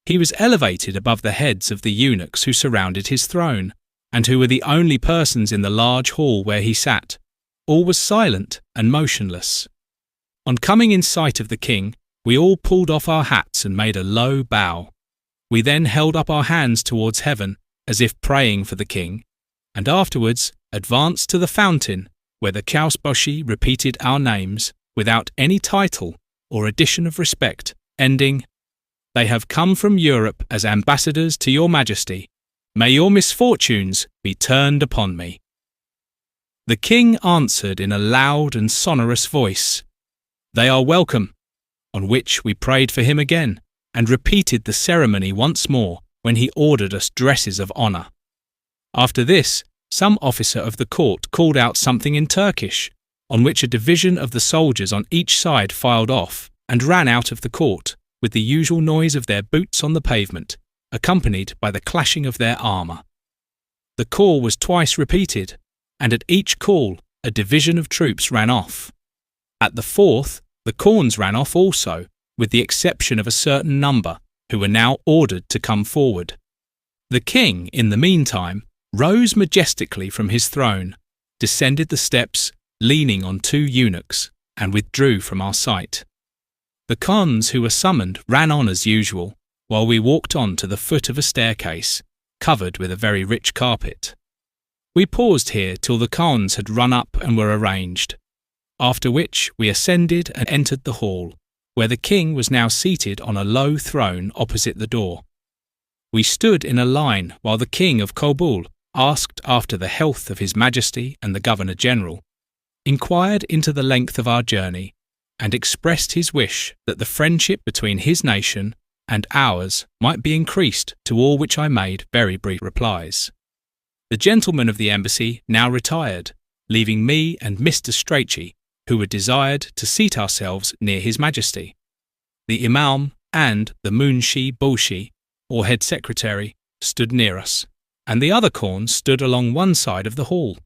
S1: He was elevated above the heads of the eunuchs who surrounded his throne, and who were the only persons in the large hall where he sat. All was silent and motionless. On coming in sight of the king, we all pulled off our hats and made a low bow. We then held up our hands towards heaven, as if praying for the king, and afterwards advanced to the fountain, where the Kausboshi repeated our names, without any title or addition of respect, ending, "They have come from Europe as ambassadors to your majesty. May your misfortunes be turned upon me." The king answered in a loud and sonorous voice, "They are welcome," on which we prayed for him again, and repeated the ceremony once more when he ordered us dresses of honour. After this, some officer of the court called out something in Turkish, on which a division of the soldiers on each side filed off and ran out of the court, with the usual noise of their boots on the pavement, accompanied by the clashing of their armour. The call was twice repeated, and at each call a division of troops ran off. At the fourth, the corns ran off also, with the exception of a certain number, who were now ordered to come forward. The king, in the meantime, rose majestically from his throne, descended the steps, leaning on two eunuchs, and withdrew from our sight. The khans who were summoned ran on as usual, while we walked on to the foot of a staircase, covered with a very rich carpet. We paused here till the khans had run up and were arranged, after which we ascended and entered the hall, where the king was now seated on a low throne opposite the door. We stood in a line while the king of Caubul asked after the health of his majesty and the governor-general, inquired into the length of our journey, and expressed his wish that the friendship between his nation and ours might be increased, to all which I made very brief replies. The gentlemen of the embassy now retired, leaving me and Mr. Strachey, who were desired to seat ourselves near his majesty. The imam and the munshi boshi, or head secretary, stood near us, and the other khans stood along one side of the hall.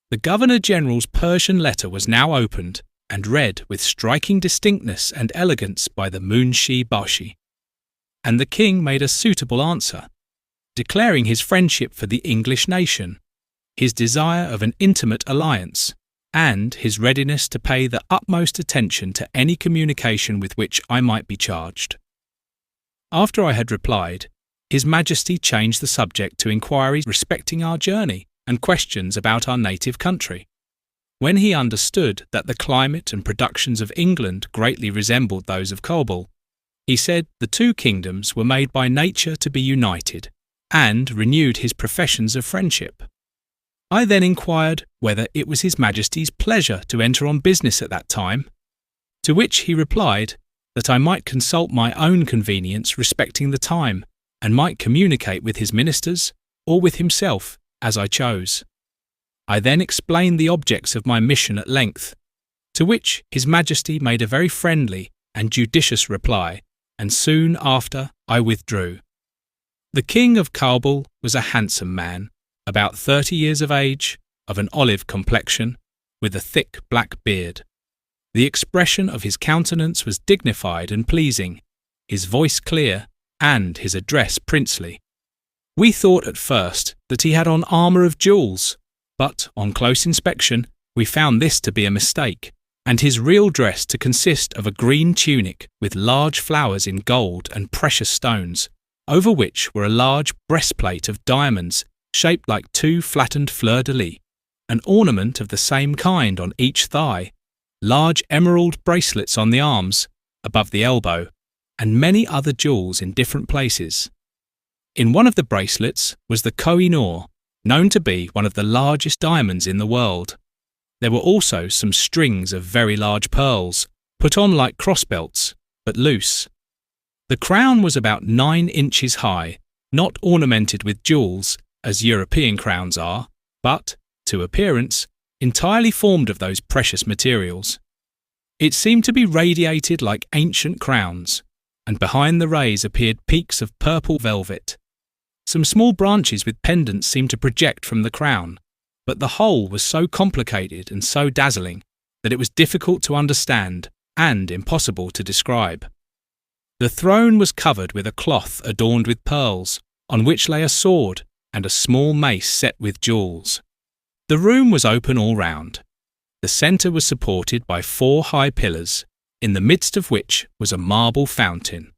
S1: The Governor-General's Persian letter was now opened and read with striking distinctness and elegance by the munshi boshi, and the king made a suitable answer, declaring his friendship for the English nation, his desire of an intimate alliance, and his readiness to pay the utmost attention to any communication with which I might be charged. After I had replied, His Majesty changed the subject to inquiries respecting our journey and questions about our native country. When he understood that the climate and productions of England greatly resembled those of Caubul, he said the two kingdoms were made by nature to be united, and renewed his professions of friendship. I then inquired whether it was His Majesty's pleasure to enter on business at that time, to which he replied that I might consult my own convenience respecting the time, and might communicate with his ministers or with himself as I chose. I then explained the objects of my mission at length, to which His Majesty made a very friendly and judicious reply, and soon after I withdrew. The King of Caubul was a handsome man, about 30 years of age, of an olive complexion, with a thick black beard. The expression of his countenance was dignified and pleasing, his voice clear, and his address princely. We thought at first that he had on armour of jewels, but on close inspection we found this to be a mistake, and his real dress to consist of a green tunic with large flowers in gold and precious stones, over which were a large breastplate of diamonds shaped like two flattened fleurs-de-lis, an ornament of the same kind on each thigh, large emerald bracelets on the arms, above the elbow, and many other jewels in different places. In one of the bracelets was the Koh-i-Noor, known to be one of the largest diamonds in the world. There were also some strings of very large pearls, put on like crossbelts, but loose. The crown was about 9 inches high, not ornamented with jewels, as European crowns are, but, to appearance, entirely formed of those precious materials. It seemed to be radiated like ancient crowns, and behind the rays appeared peaks of purple velvet. Some small branches with pendants seemed to project from the crown, but the whole was so complicated and so dazzling that it was difficult to understand and impossible to describe. The throne was covered with a cloth adorned with pearls, on which lay a sword and a small mace set with jewels. The room was open all round. The centre was supported by 4 high pillars, in the midst of which was a marble fountain.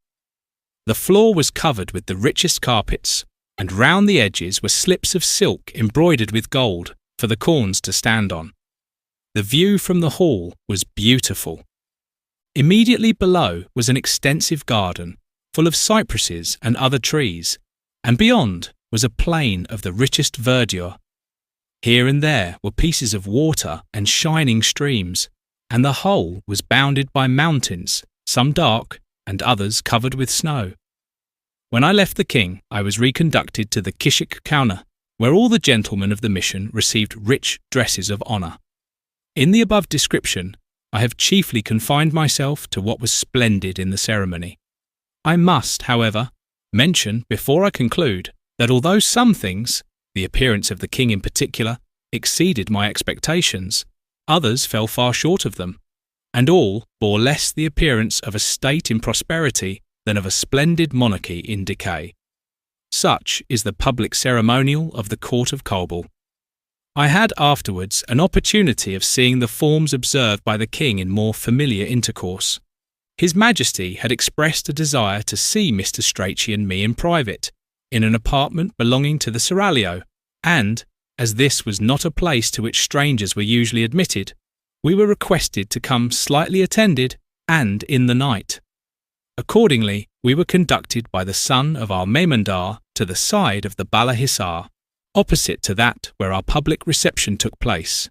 S1: The floor was covered with the richest carpets, and round the edges were slips of silk embroidered with gold for the corns to stand on. The view from the hall was beautiful. Immediately below was an extensive garden, full of cypresses and other trees, and beyond was a plain of the richest verdure. Here and there were pieces of water and shining streams, and the whole was bounded by mountains, some dark and others covered with snow. When I left the king, I was reconducted to the Kishik Khana, where all the gentlemen of the mission received rich dresses of honour. In the above description, I have chiefly confined myself to what was splendid in the ceremony. I must, however, mention before I conclude that although some things, the appearance of the king in particular, exceeded my expectations, others fell far short of them, and all bore less the appearance of a state in prosperity than of a splendid monarchy in decay. Such is the public ceremonial of the court of Caubul. I had afterwards an opportunity of seeing the forms observed by the king in more familiar intercourse. His Majesty had expressed a desire to see Mr. Strachey and me in private, in an apartment belonging to the seraglio, and, as this was not a place to which strangers were usually admitted, we were requested to come slightly attended and in the night. Accordingly, we were conducted by the son of our Memandar to the side of the Bala Hissar, opposite to that where our public reception took place.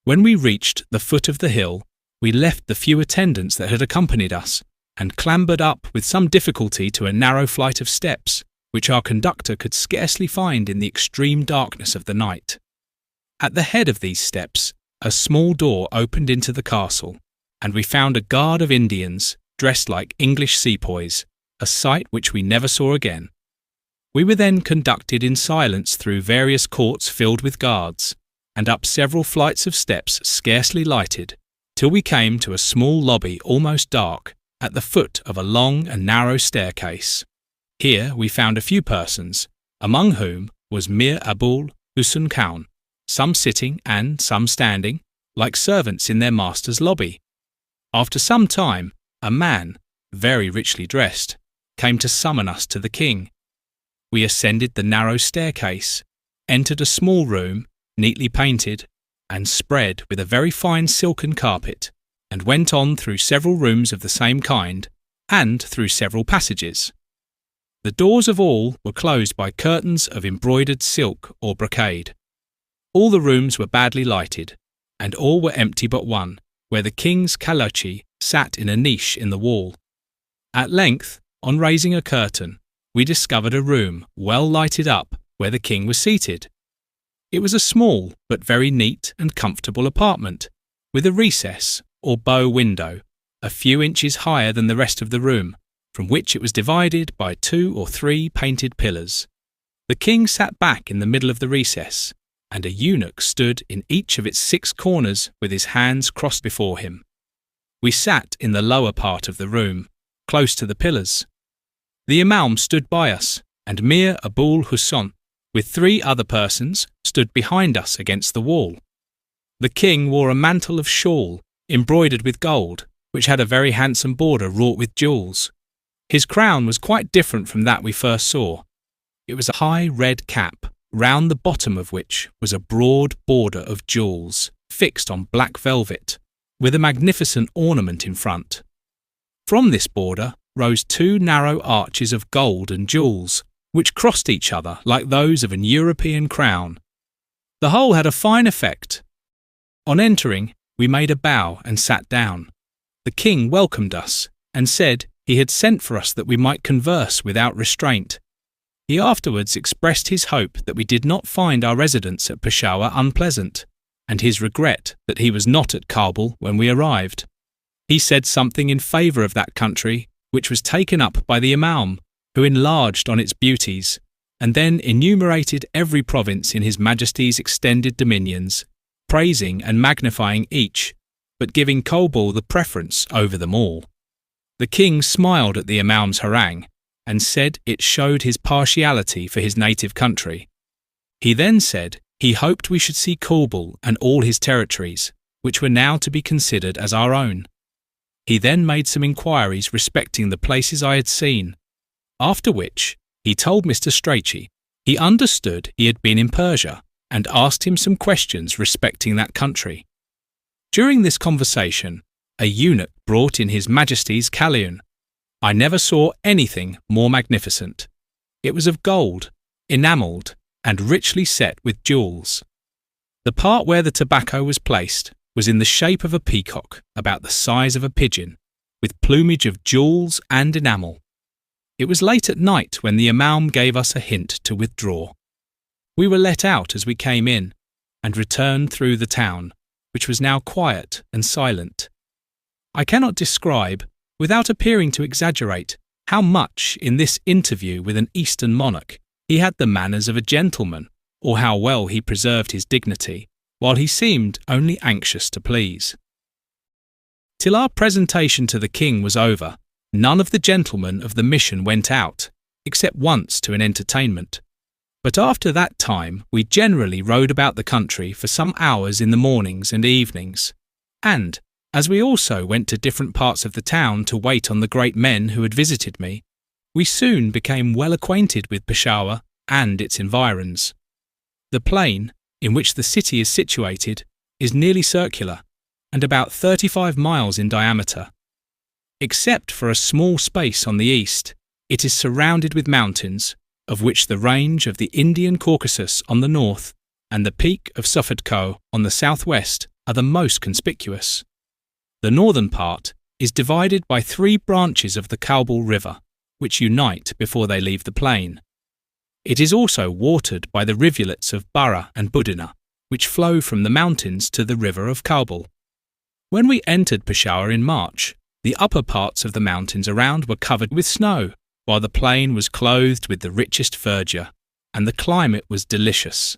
S1: When we reached the foot of the hill, we left the few attendants that had accompanied us, and clambered up with some difficulty to a narrow flight of steps, which our conductor could scarcely find in the extreme darkness of the night. At the head of these steps, a small door opened into the castle, and we found a guard of Indians, dressed like English sepoys, a sight which we never saw again. We were then conducted in silence through various courts filled with guards, and up several flights of steps scarcely lighted, till we came to a small lobby almost dark, at the foot of a long and narrow staircase. Here we found a few persons, among whom was Mir Abul Husn Khan, some sitting and some standing, like servants in their master's lobby. After some time, a man, very richly dressed, came to summon us to the king. We ascended the narrow staircase, entered a small room, neatly painted, and spread with a very fine silken carpet, and went on through several rooms of the same kind, and through several passages. The doors of all were closed by curtains of embroidered silk or brocade. All the rooms were badly lighted, and all were empty but one, where the king's kalachi sat in a niche in the wall. At length, on raising a curtain, we discovered a room well lighted up where the king was seated. It was a small but very neat and comfortable apartment, with a recess or bow window, a few inches higher than the rest of the room, from which it was divided by 2 or 3 painted pillars. The king sat back in the middle of the recess, and a eunuch stood in each of its 6 corners with his hands crossed before him. We sat in the lower part of the room, close to the pillars. The Imam stood by us, and Mir Abul Husn, with 3 other persons, stood behind us against the wall. The king wore a mantle of shawl, embroidered with gold, which had a very handsome border wrought with jewels. His crown was quite different from that we first saw. It was a high red cap, round the bottom of which was a broad border of jewels, fixed on black velvet, with a magnificent ornament in front. From this border rose 2 narrow arches of gold and jewels, which crossed each other like those of an European crown. The whole had a fine effect. On entering, we made a bow and sat down. The king welcomed us, and said he had sent for us that we might converse without restraint. He afterwards expressed his hope that we did not find our residence at Peshawar unpleasant, and his regret that he was not at Caubul when we arrived. He said something in favour of that country, which was taken up by the Imam, who enlarged on its beauties, and then enumerated every province in His Majesty's extended dominions, praising and magnifying each, but giving Caubul the preference over them all. The king smiled at the Imam's harangue and said it showed his partiality for his native country. He then said he hoped we should see Caubul and all his territories, which were now to be considered as our own. He then made some inquiries respecting the places I had seen, after which he told Mr. Strachey he understood he had been in Persia and asked him some questions respecting that country. During this conversation, a eunuch brought in His Majesty's Kaliun. I never saw anything more magnificent. It was of gold, enamelled, and richly set with jewels. The part where the tobacco was placed was in the shape of a peacock about the size of a pigeon, with plumage of jewels and enamel. It was late at night when the Imam gave us a hint to withdraw. We were let out as we came in, and returned through the town, which was now quiet and silent. I cannot describe, without appearing to exaggerate, how much in this interview with an Eastern monarch he had the manners of a gentleman, or how well he preserved his dignity, while he seemed only anxious to please. Till our presentation to the king was over, none of the gentlemen of the mission went out, except once to an entertainment. But after that time we generally rode about the country for some hours in the mornings and evenings, and, as we also went to different parts of the town to wait on the great men who had visited me, we soon became well acquainted with Peshawer and its environs. The plain, in which the city is situated, is nearly circular, and about 35 miles in diameter. Except for a small space on the east, it is surrounded with mountains, of which the range of the Indian Caucasus on the north and the peak of Suffolk on the southwest are the most conspicuous. The northern part is divided by 3 branches of the Caubul River, which unite before they leave the plain. It is also watered by the rivulets of Bara and Budina, which flow from the mountains to the river of Caubul. When we entered Peshawer in March, the upper parts of the mountains around were covered with snow, while the plain was clothed with the richest verdure, and the climate was delicious.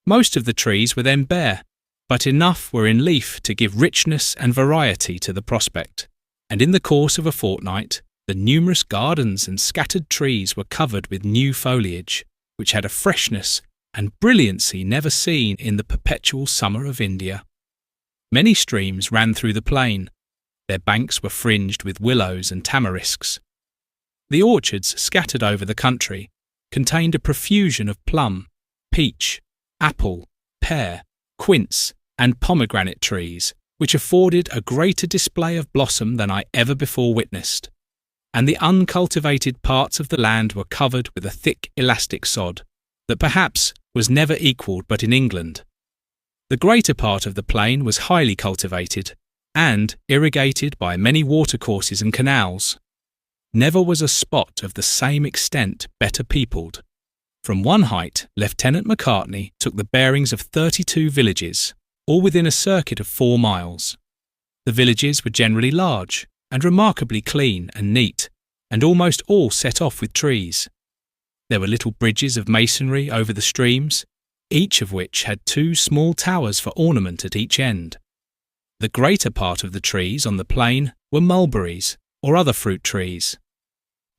S1: Most of the trees were then bare, but enough were in leaf to give richness and variety to the prospect, and in the course of a fortnight the numerous gardens and scattered trees were covered with new foliage, which had a freshness and brilliancy never seen in the perpetual summer of India. Many streams ran through the plain. Their banks were fringed with willows and tamarisks. The orchards scattered over the country contained a profusion of plum, peach, apple, pear, quince, and pomegranate trees, which afforded a greater display of blossom than I ever before witnessed, and the uncultivated parts of the land were covered with a thick elastic sod that perhaps was never equalled but in England. The greater part of the plain was highly cultivated and irrigated by many watercourses and canals. Never was a spot of the same extent better peopled. From one height, Lieutenant Macartney took the bearings of 32 villages, all within a circuit of 4 miles. The villages were generally large and remarkably clean and neat, and almost all set off with trees. There were little bridges of masonry over the streams, each of which had 2 small towers for ornament at each end. The greater part of the trees on the plain were mulberries or other fruit trees.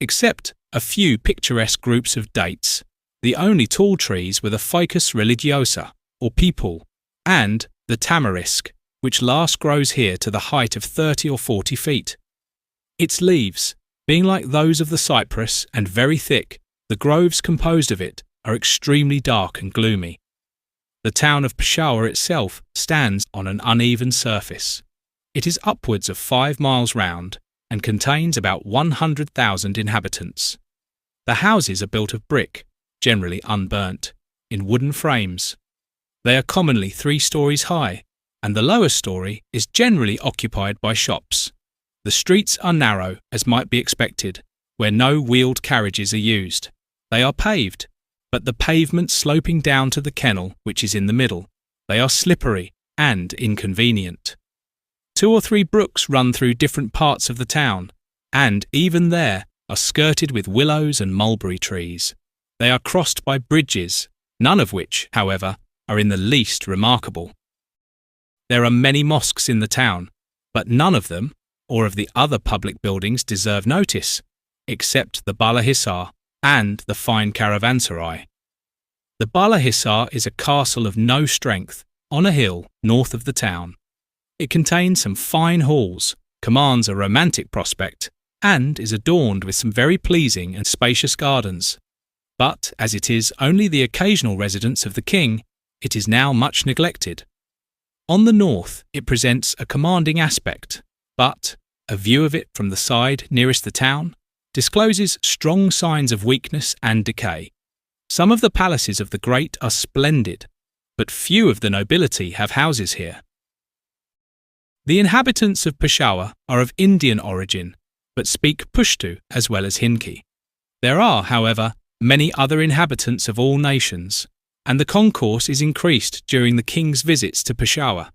S1: Except a few picturesque groups of dates, the only tall trees were the Ficus religiosa, or peepul, and the tamarisk, which last grows here to the height of 30 or 40 feet. Its leaves, being like those of the cypress and very thick, the groves composed of it are extremely dark and gloomy. The town of Peshawer itself stands on an uneven surface. It is upwards of 5 miles round and contains about 100,000 inhabitants. The houses are built of brick, generally unburnt, in wooden frames. They are commonly 3 stories high, and the lower story is generally occupied by shops. The streets are narrow, as might be expected, where no wheeled carriages are used. They are paved, but the pavement sloping down to the kennel, which is in the middle. They are slippery and inconvenient. 2 or 3 brooks run through different parts of the town, and even there are skirted with willows and mulberry trees. They are crossed by bridges, none of which, however, are in the least remarkable. There are many mosques in the town, but none of them, or of the other public buildings, deserve notice, except the Bala Hissar and the fine caravanserai. The Bala Hissar is a castle of no strength on a hill north of the town. It contains some fine halls, commands a romantic prospect, and is adorned with some very pleasing and spacious gardens. But as it is only the occasional residence of the king, it is now much neglected. On the north it presents a commanding aspect, but a view of it from the side nearest the town discloses strong signs of weakness and decay. Some of the palaces of the great are splendid, but few of the nobility have houses here. The inhabitants of Peshawar are of Indian origin, but speak Pushtu as well as Hindi. There are, however, many other inhabitants of all nations, and the concourse is increased during the king's visits to Peshawar.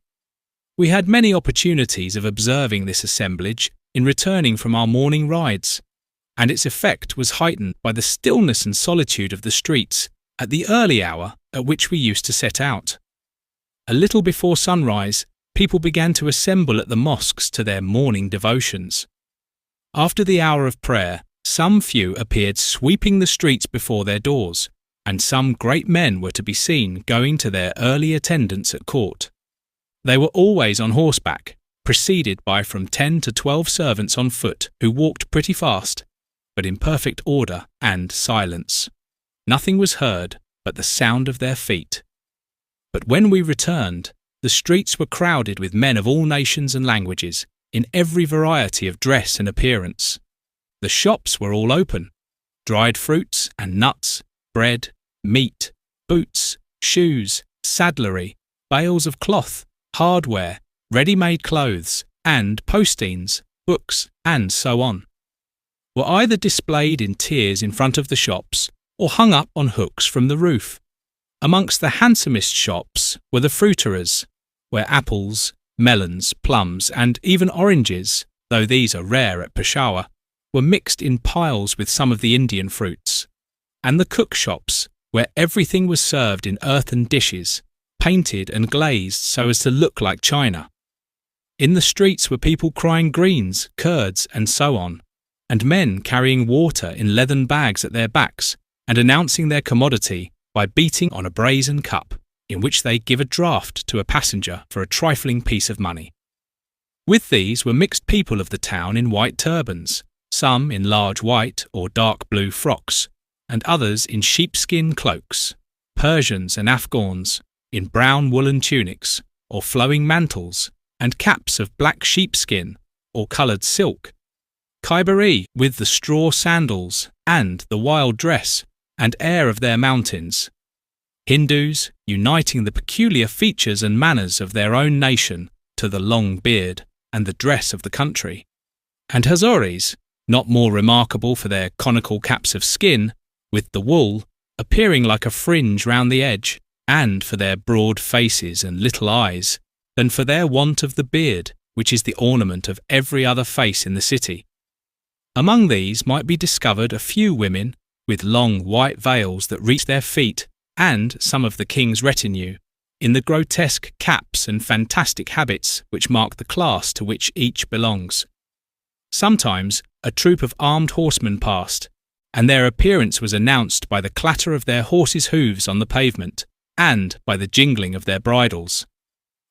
S1: We had many opportunities of observing this assemblage in returning from our morning rides, and its effect was heightened by the stillness and solitude of the streets at the early hour at which we used to set out. A little before sunrise, people began to assemble at the mosques to their morning devotions. After the hour of prayer, some few appeared sweeping the streets before their doors, and some great men were to be seen going to their early attendance at court. They were always on horseback, preceded by from 10 to 12 servants on foot who walked pretty fast, but in perfect order and silence. Nothing was heard but the sound of their feet. But when we returned, the streets were crowded with men of all nations and languages, in every variety of dress and appearance. The shops were all open. Dried fruits and nuts, bread, meat, boots, shoes, saddlery, bales of cloth, hardware, ready-made clothes, and postines, books, and so on, were either displayed in tiers in front of the shops or hung up on hooks from the roof. Amongst the handsomest shops were the fruiterers, where apples, melons, plums, and even oranges, though these are rare at Peshawar, were mixed in piles with some of the Indian fruits, and the cook shops, where everything was served in earthen dishes, painted and glazed so as to look like china. In the streets were people crying greens, curds, and so on, and men carrying water in leathern bags at their backs and announcing their commodity by beating on a brazen cup, in which they give a draught to a passenger for a trifling piece of money. With these were mixed people of the town in white turbans, some in large white or dark blue frocks, and others in sheepskin cloaks, Persians and Afghans in brown woolen tunics or flowing mantles, and caps of black sheepskin or coloured silk, Khyberee with the straw sandals and the wild dress and air of their mountains, Hindus uniting the peculiar features and manners of their own nation to the long beard and the dress of the country, and Hazaris, not more remarkable for their conical caps of skin, with the wool appearing like a fringe round the edge, and for their broad faces and little eyes, than for their want of the beard, which is the ornament of every other face in the city. Among these might be discovered a few women with long white veils that reached their feet, and some of the king's retinue, in the grotesque caps and fantastic habits which mark the class to which each belongs. Sometimes a troop of armed horsemen passed, and their appearance was announced by the clatter of their horses' hoofs on the pavement, and by the jingling of their bridles.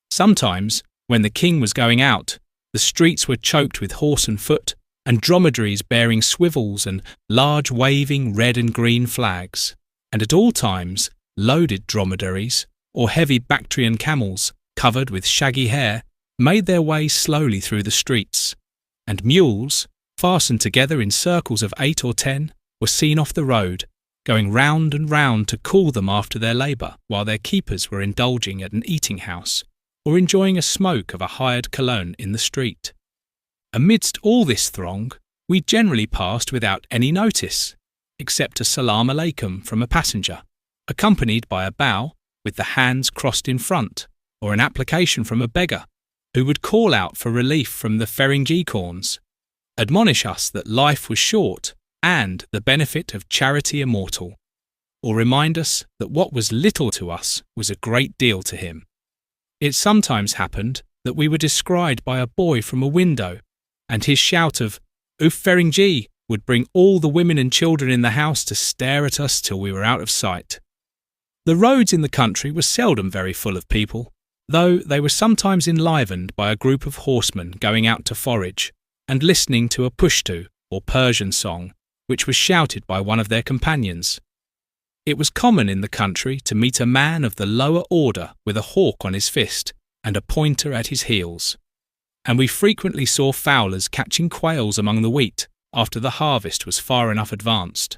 S1: Sometimes, when the king was going out, the streets were choked with horse and foot, and dromedaries bearing swivels and large waving red and green flags, and at all times loaded dromedaries, or heavy Bactrian camels, covered with shaggy hair, made their way slowly through the streets, and mules, fastened together in circles of 8 or 10, were seen off the road, going round and round to cool them after their labour, while their keepers were indulging at an eating-house, or enjoying a smoke of a hired cologne in the street. Amidst all this throng, we generally passed without any notice, except a salam alaikum from a passenger, accompanied by a bow with the hands crossed in front, or an application from a beggar, who would call out for relief from the Feringi corns, admonish us that life was short and the benefit of charity immortal, or remind us that what was little to us was a great deal to him. It sometimes happened that we were descried by a boy from a window, and his shout of "Uf Feringji" would bring all the women and children in the house to stare at us till we were out of sight. The roads in the country were seldom very full of people, though they were sometimes enlivened by a group of horsemen going out to forage and listening to a pushtu, or Persian song, which was shouted by one of their companions. It was common in the country to meet a man of the lower order with a hawk on his fist and a pointer at his heels, and we frequently saw fowlers catching quails among the wheat after the harvest was far enough advanced.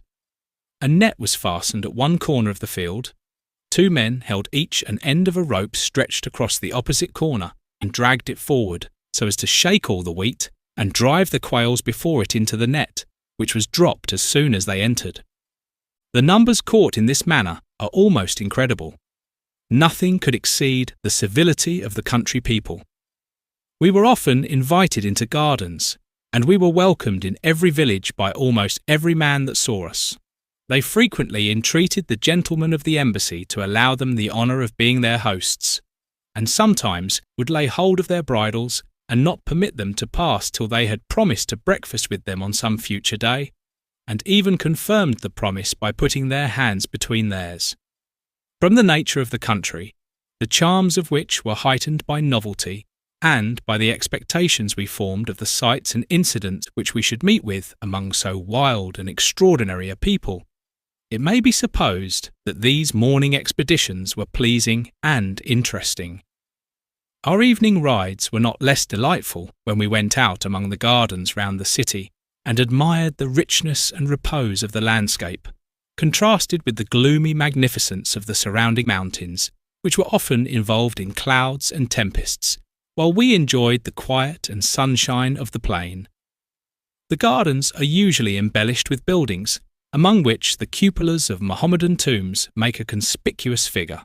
S1: A net was fastened at one corner of the field. 2 men held each an end of a rope stretched across the opposite corner and dragged it forward so as to shake all the wheat and drive the quails before it into the net, which was dropped as soon as they entered. The numbers caught in this manner are almost incredible. Nothing could exceed the civility of the country people. We were often invited into gardens, and we were welcomed in every village by almost every man that saw us. They frequently entreated the gentlemen of the embassy to allow them the honour of being their hosts, and sometimes would lay hold of their bridles and not permit them to pass till they had promised to breakfast with them on some future day, and even confirmed the promise by putting their hands between theirs. From the nature of the country, the charms of which were heightened by novelty, and by the expectations we formed of the sights and incidents which we should meet with among so wild and extraordinary a people, it may be supposed that these morning expeditions were pleasing and interesting. Our evening rides were not less delightful when we went out among the gardens round the city and admired the richness and repose of the landscape, contrasted with the gloomy magnificence of the surrounding mountains, which were often involved in clouds and tempests, while we enjoyed the quiet and sunshine of the plain. The gardens are usually embellished with buildings, among which the cupolas of Mohammedan tombs make a conspicuous figure.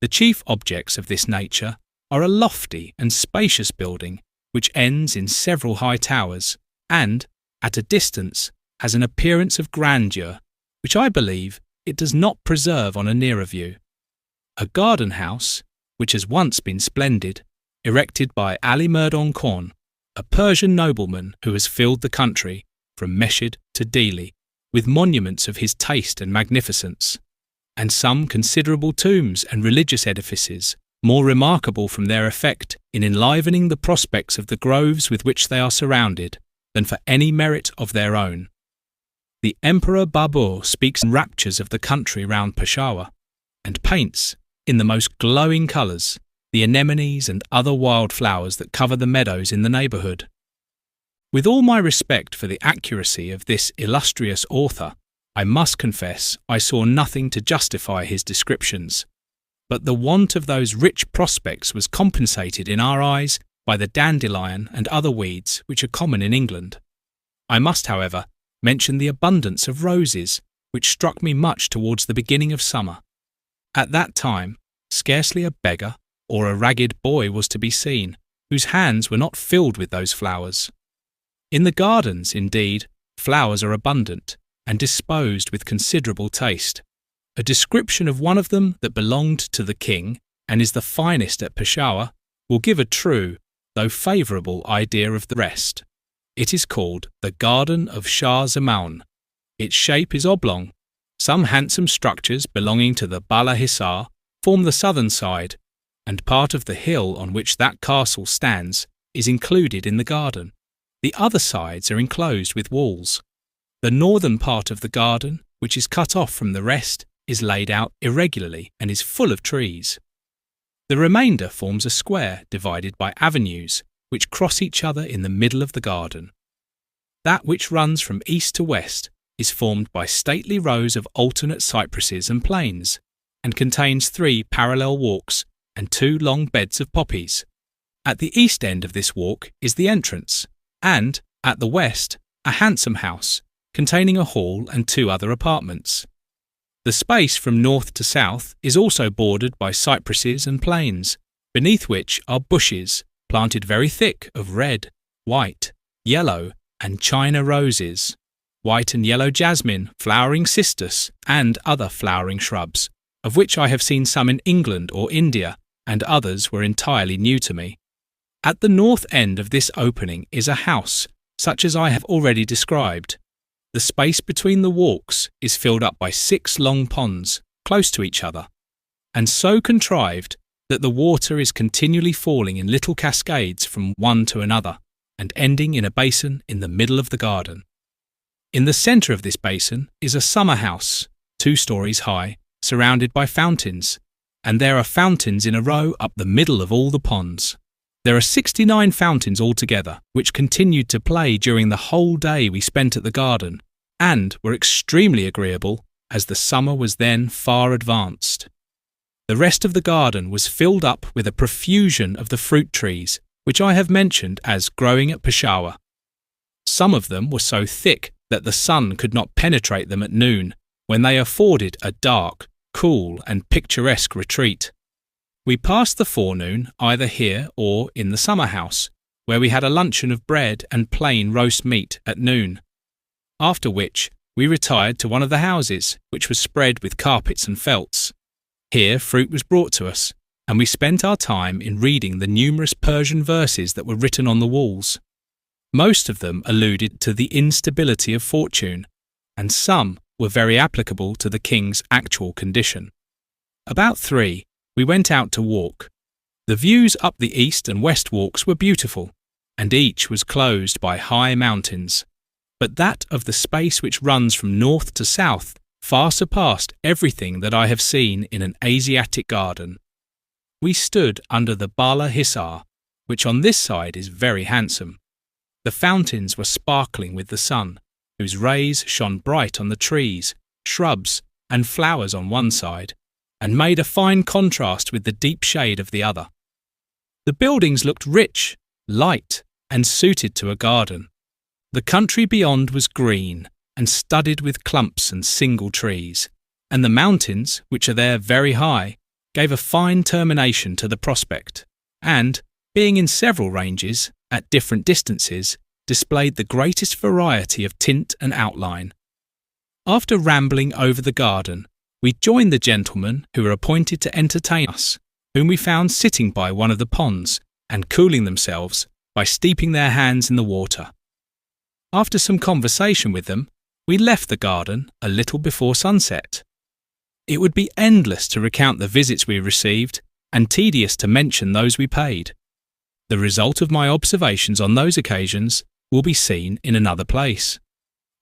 S1: The chief objects of this nature are a lofty and spacious building, which ends in several high towers, and, at a distance, has an appearance of grandeur, which I believe it does not preserve on a nearer view. A garden house, which has once been splendid, erected by Ali Murdon Khan, a Persian nobleman who has filled the country, from Meshid to Dili, with monuments of his taste and magnificence, and some considerable tombs and religious edifices, more remarkable from their effect in enlivening the prospects of the groves with which they are surrounded than for any merit of their own. The Emperor Babur speaks in raptures of the country round Peshawer, and paints, in the most glowing colours, the anemones and other wild flowers that cover the meadows in the neighbourhood. With all my respect for the accuracy of this illustrious author, I must confess I saw nothing to justify his descriptions, but the want of those rich prospects was compensated in our eyes by the dandelion and other weeds which are common in England. I must, however, mention the abundance of roses, which struck me much towards the beginning of summer. At that time, scarcely a beggar or a ragged boy was to be seen, whose hands were not filled with those flowers. In the gardens, indeed, flowers are abundant, and disposed with considerable taste. A description of one of them that belonged to the king, and is the finest at Peshawer, will give a true, though favourable idea of the rest. It is called the Garden of Shah Zaman. Its shape is oblong. Some handsome structures belonging to the Bala Hissar form the southern side, and part of the hill on which that castle stands is included in the garden. The other sides are enclosed with walls. The northern part of the garden, which is cut off from the rest, is laid out irregularly and is full of trees. The remainder forms a square divided by avenues, which cross each other in the middle of the garden. That which runs from east to west is formed by stately rows of alternate cypresses and planes, and contains 3 parallel walks and 2 long beds of poppies. At the east end of this walk is the entrance, and, at the west, a handsome house, containing a hall and 2 other apartments. The space from north to south is also bordered by cypresses and planes, beneath which are bushes, planted very thick of red, white, yellow, and China roses, white and yellow jasmine, flowering cistus, and other flowering shrubs, of which I have seen some in England or India, and others were entirely new to me. At the north end of this opening is a house, such as I have already described. The space between the walks is filled up by 6 long ponds, close to each other, and so contrived that the water is continually falling in little cascades from one to another, and ending in a basin in the middle of the garden. In the centre of this basin is a summer house, 2 stories high, surrounded by fountains, and there are fountains in a row up the middle of all the ponds. There are 69 fountains altogether, which continued to play during the whole day we spent at the garden, and were extremely agreeable, as the summer was then far advanced. The rest of the garden was filled up with a profusion of the fruit trees, which I have mentioned as growing at Peshawer. Some of them were so thick that the sun could not penetrate them at noon, when they afforded a dark, cool, and picturesque retreat. We passed the forenoon either here or in the summer house, where we had a luncheon of bread and plain roast meat at noon, after which we retired to one of the houses, which was spread with carpets and felts. Here fruit was brought to us, and we spent our time in reading the numerous Persian verses that were written on the walls. Most of them alluded to the instability of fortune, and some were very applicable to the king's actual condition. About 3, we went out to walk. The views up the east and west walks were beautiful, and each was closed by high mountains, but that of the space which runs from north to south far surpassed everything that I have seen in an Asiatic garden. We stood under the Bala Hisar, which on this side is very handsome. The fountains were sparkling with the sun, whose rays shone bright on the trees, shrubs, and flowers on one side, and made a fine contrast with the deep shade of the other. The buildings looked rich, light, and suited to a garden. The country beyond was green, and studded with clumps and single trees, and the mountains, which are there very high, gave a fine termination to the prospect, and, being in several ranges, at different distances, displayed the greatest variety of tint and outline. After rambling over the garden, we joined the gentlemen who were appointed to entertain us, whom we found sitting by one of the ponds and cooling themselves by steeping their hands in the water. After some conversation with them, we left the garden a little before sunset. It would be endless to recount the visits we received, and tedious to mention those we paid. The result of my observations on those occasions will be seen in another place.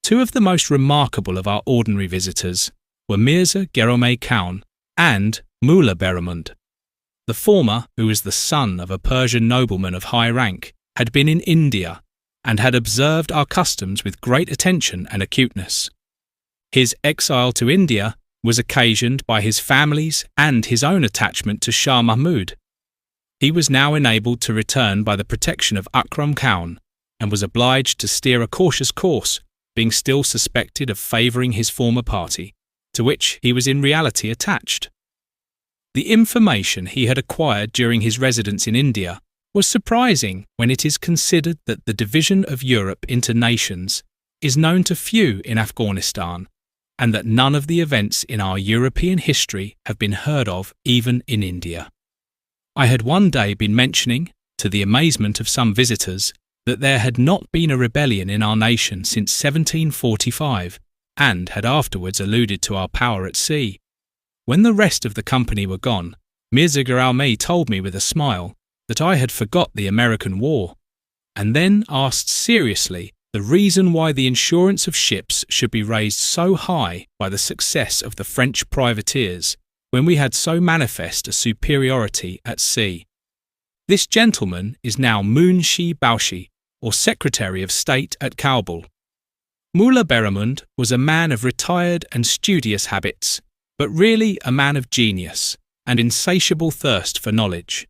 S1: 2 of the most remarkable of our ordinary visitors were Mirza Gheromay Khan and Mullah Beramund. The former, who was the son of a Persian nobleman of high rank, had been in India and had observed our customs with great attention and acuteness. His exile to India was occasioned by his family's and his own attachment to Shah Mahmud. He was now enabled to return by the protection of Akram Khan, and was obliged to steer a cautious course, being still suspected of favouring his former party, to which he was in reality attached. The information he had acquired during his residence in India was surprising when it is considered that the division of Europe into nations is known to few in Afghanistan, and that none of the events in our European history have been heard of even in India. I had one day been mentioning, to the amazement of some visitors, that there had not been a rebellion in our nation since 1745, and had afterwards alluded to our power at sea. When the rest of the company were gone, Mirza Gheromay told me with a smile that I had forgot the American War, and then asked seriously the reason why the insurance of ships should be raised so high by the success of the French privateers, when we had so manifest a superiority at sea. This gentleman is now Munshi Baushi, or Secretary of State at Caubul. Mullah Beramund was a man of retired and studious habits, but really a man of genius and insatiable thirst for knowledge.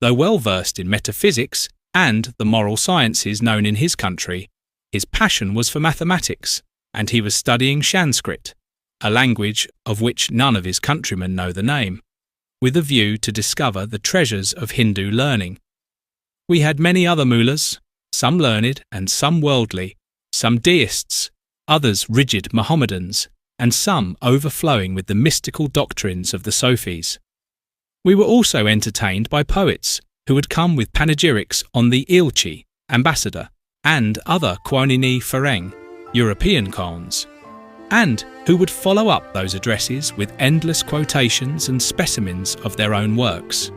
S1: Though well versed in metaphysics and the moral sciences known in his country, his passion was for mathematics, and he was studying Sanskrit, a language of which none of his countrymen know the name, with a view to discover the treasures of Hindu learning. We had many other mullahs, some learned and some worldly, some deists, others rigid Mohammedans, and some overflowing with the mystical doctrines of the Sufis. We were also entertained by poets who would come with panegyrics on the Ilchi, ambassador, and other Quanini Fereng, European Khans, and who would follow up those addresses with endless quotations and specimens of their own works.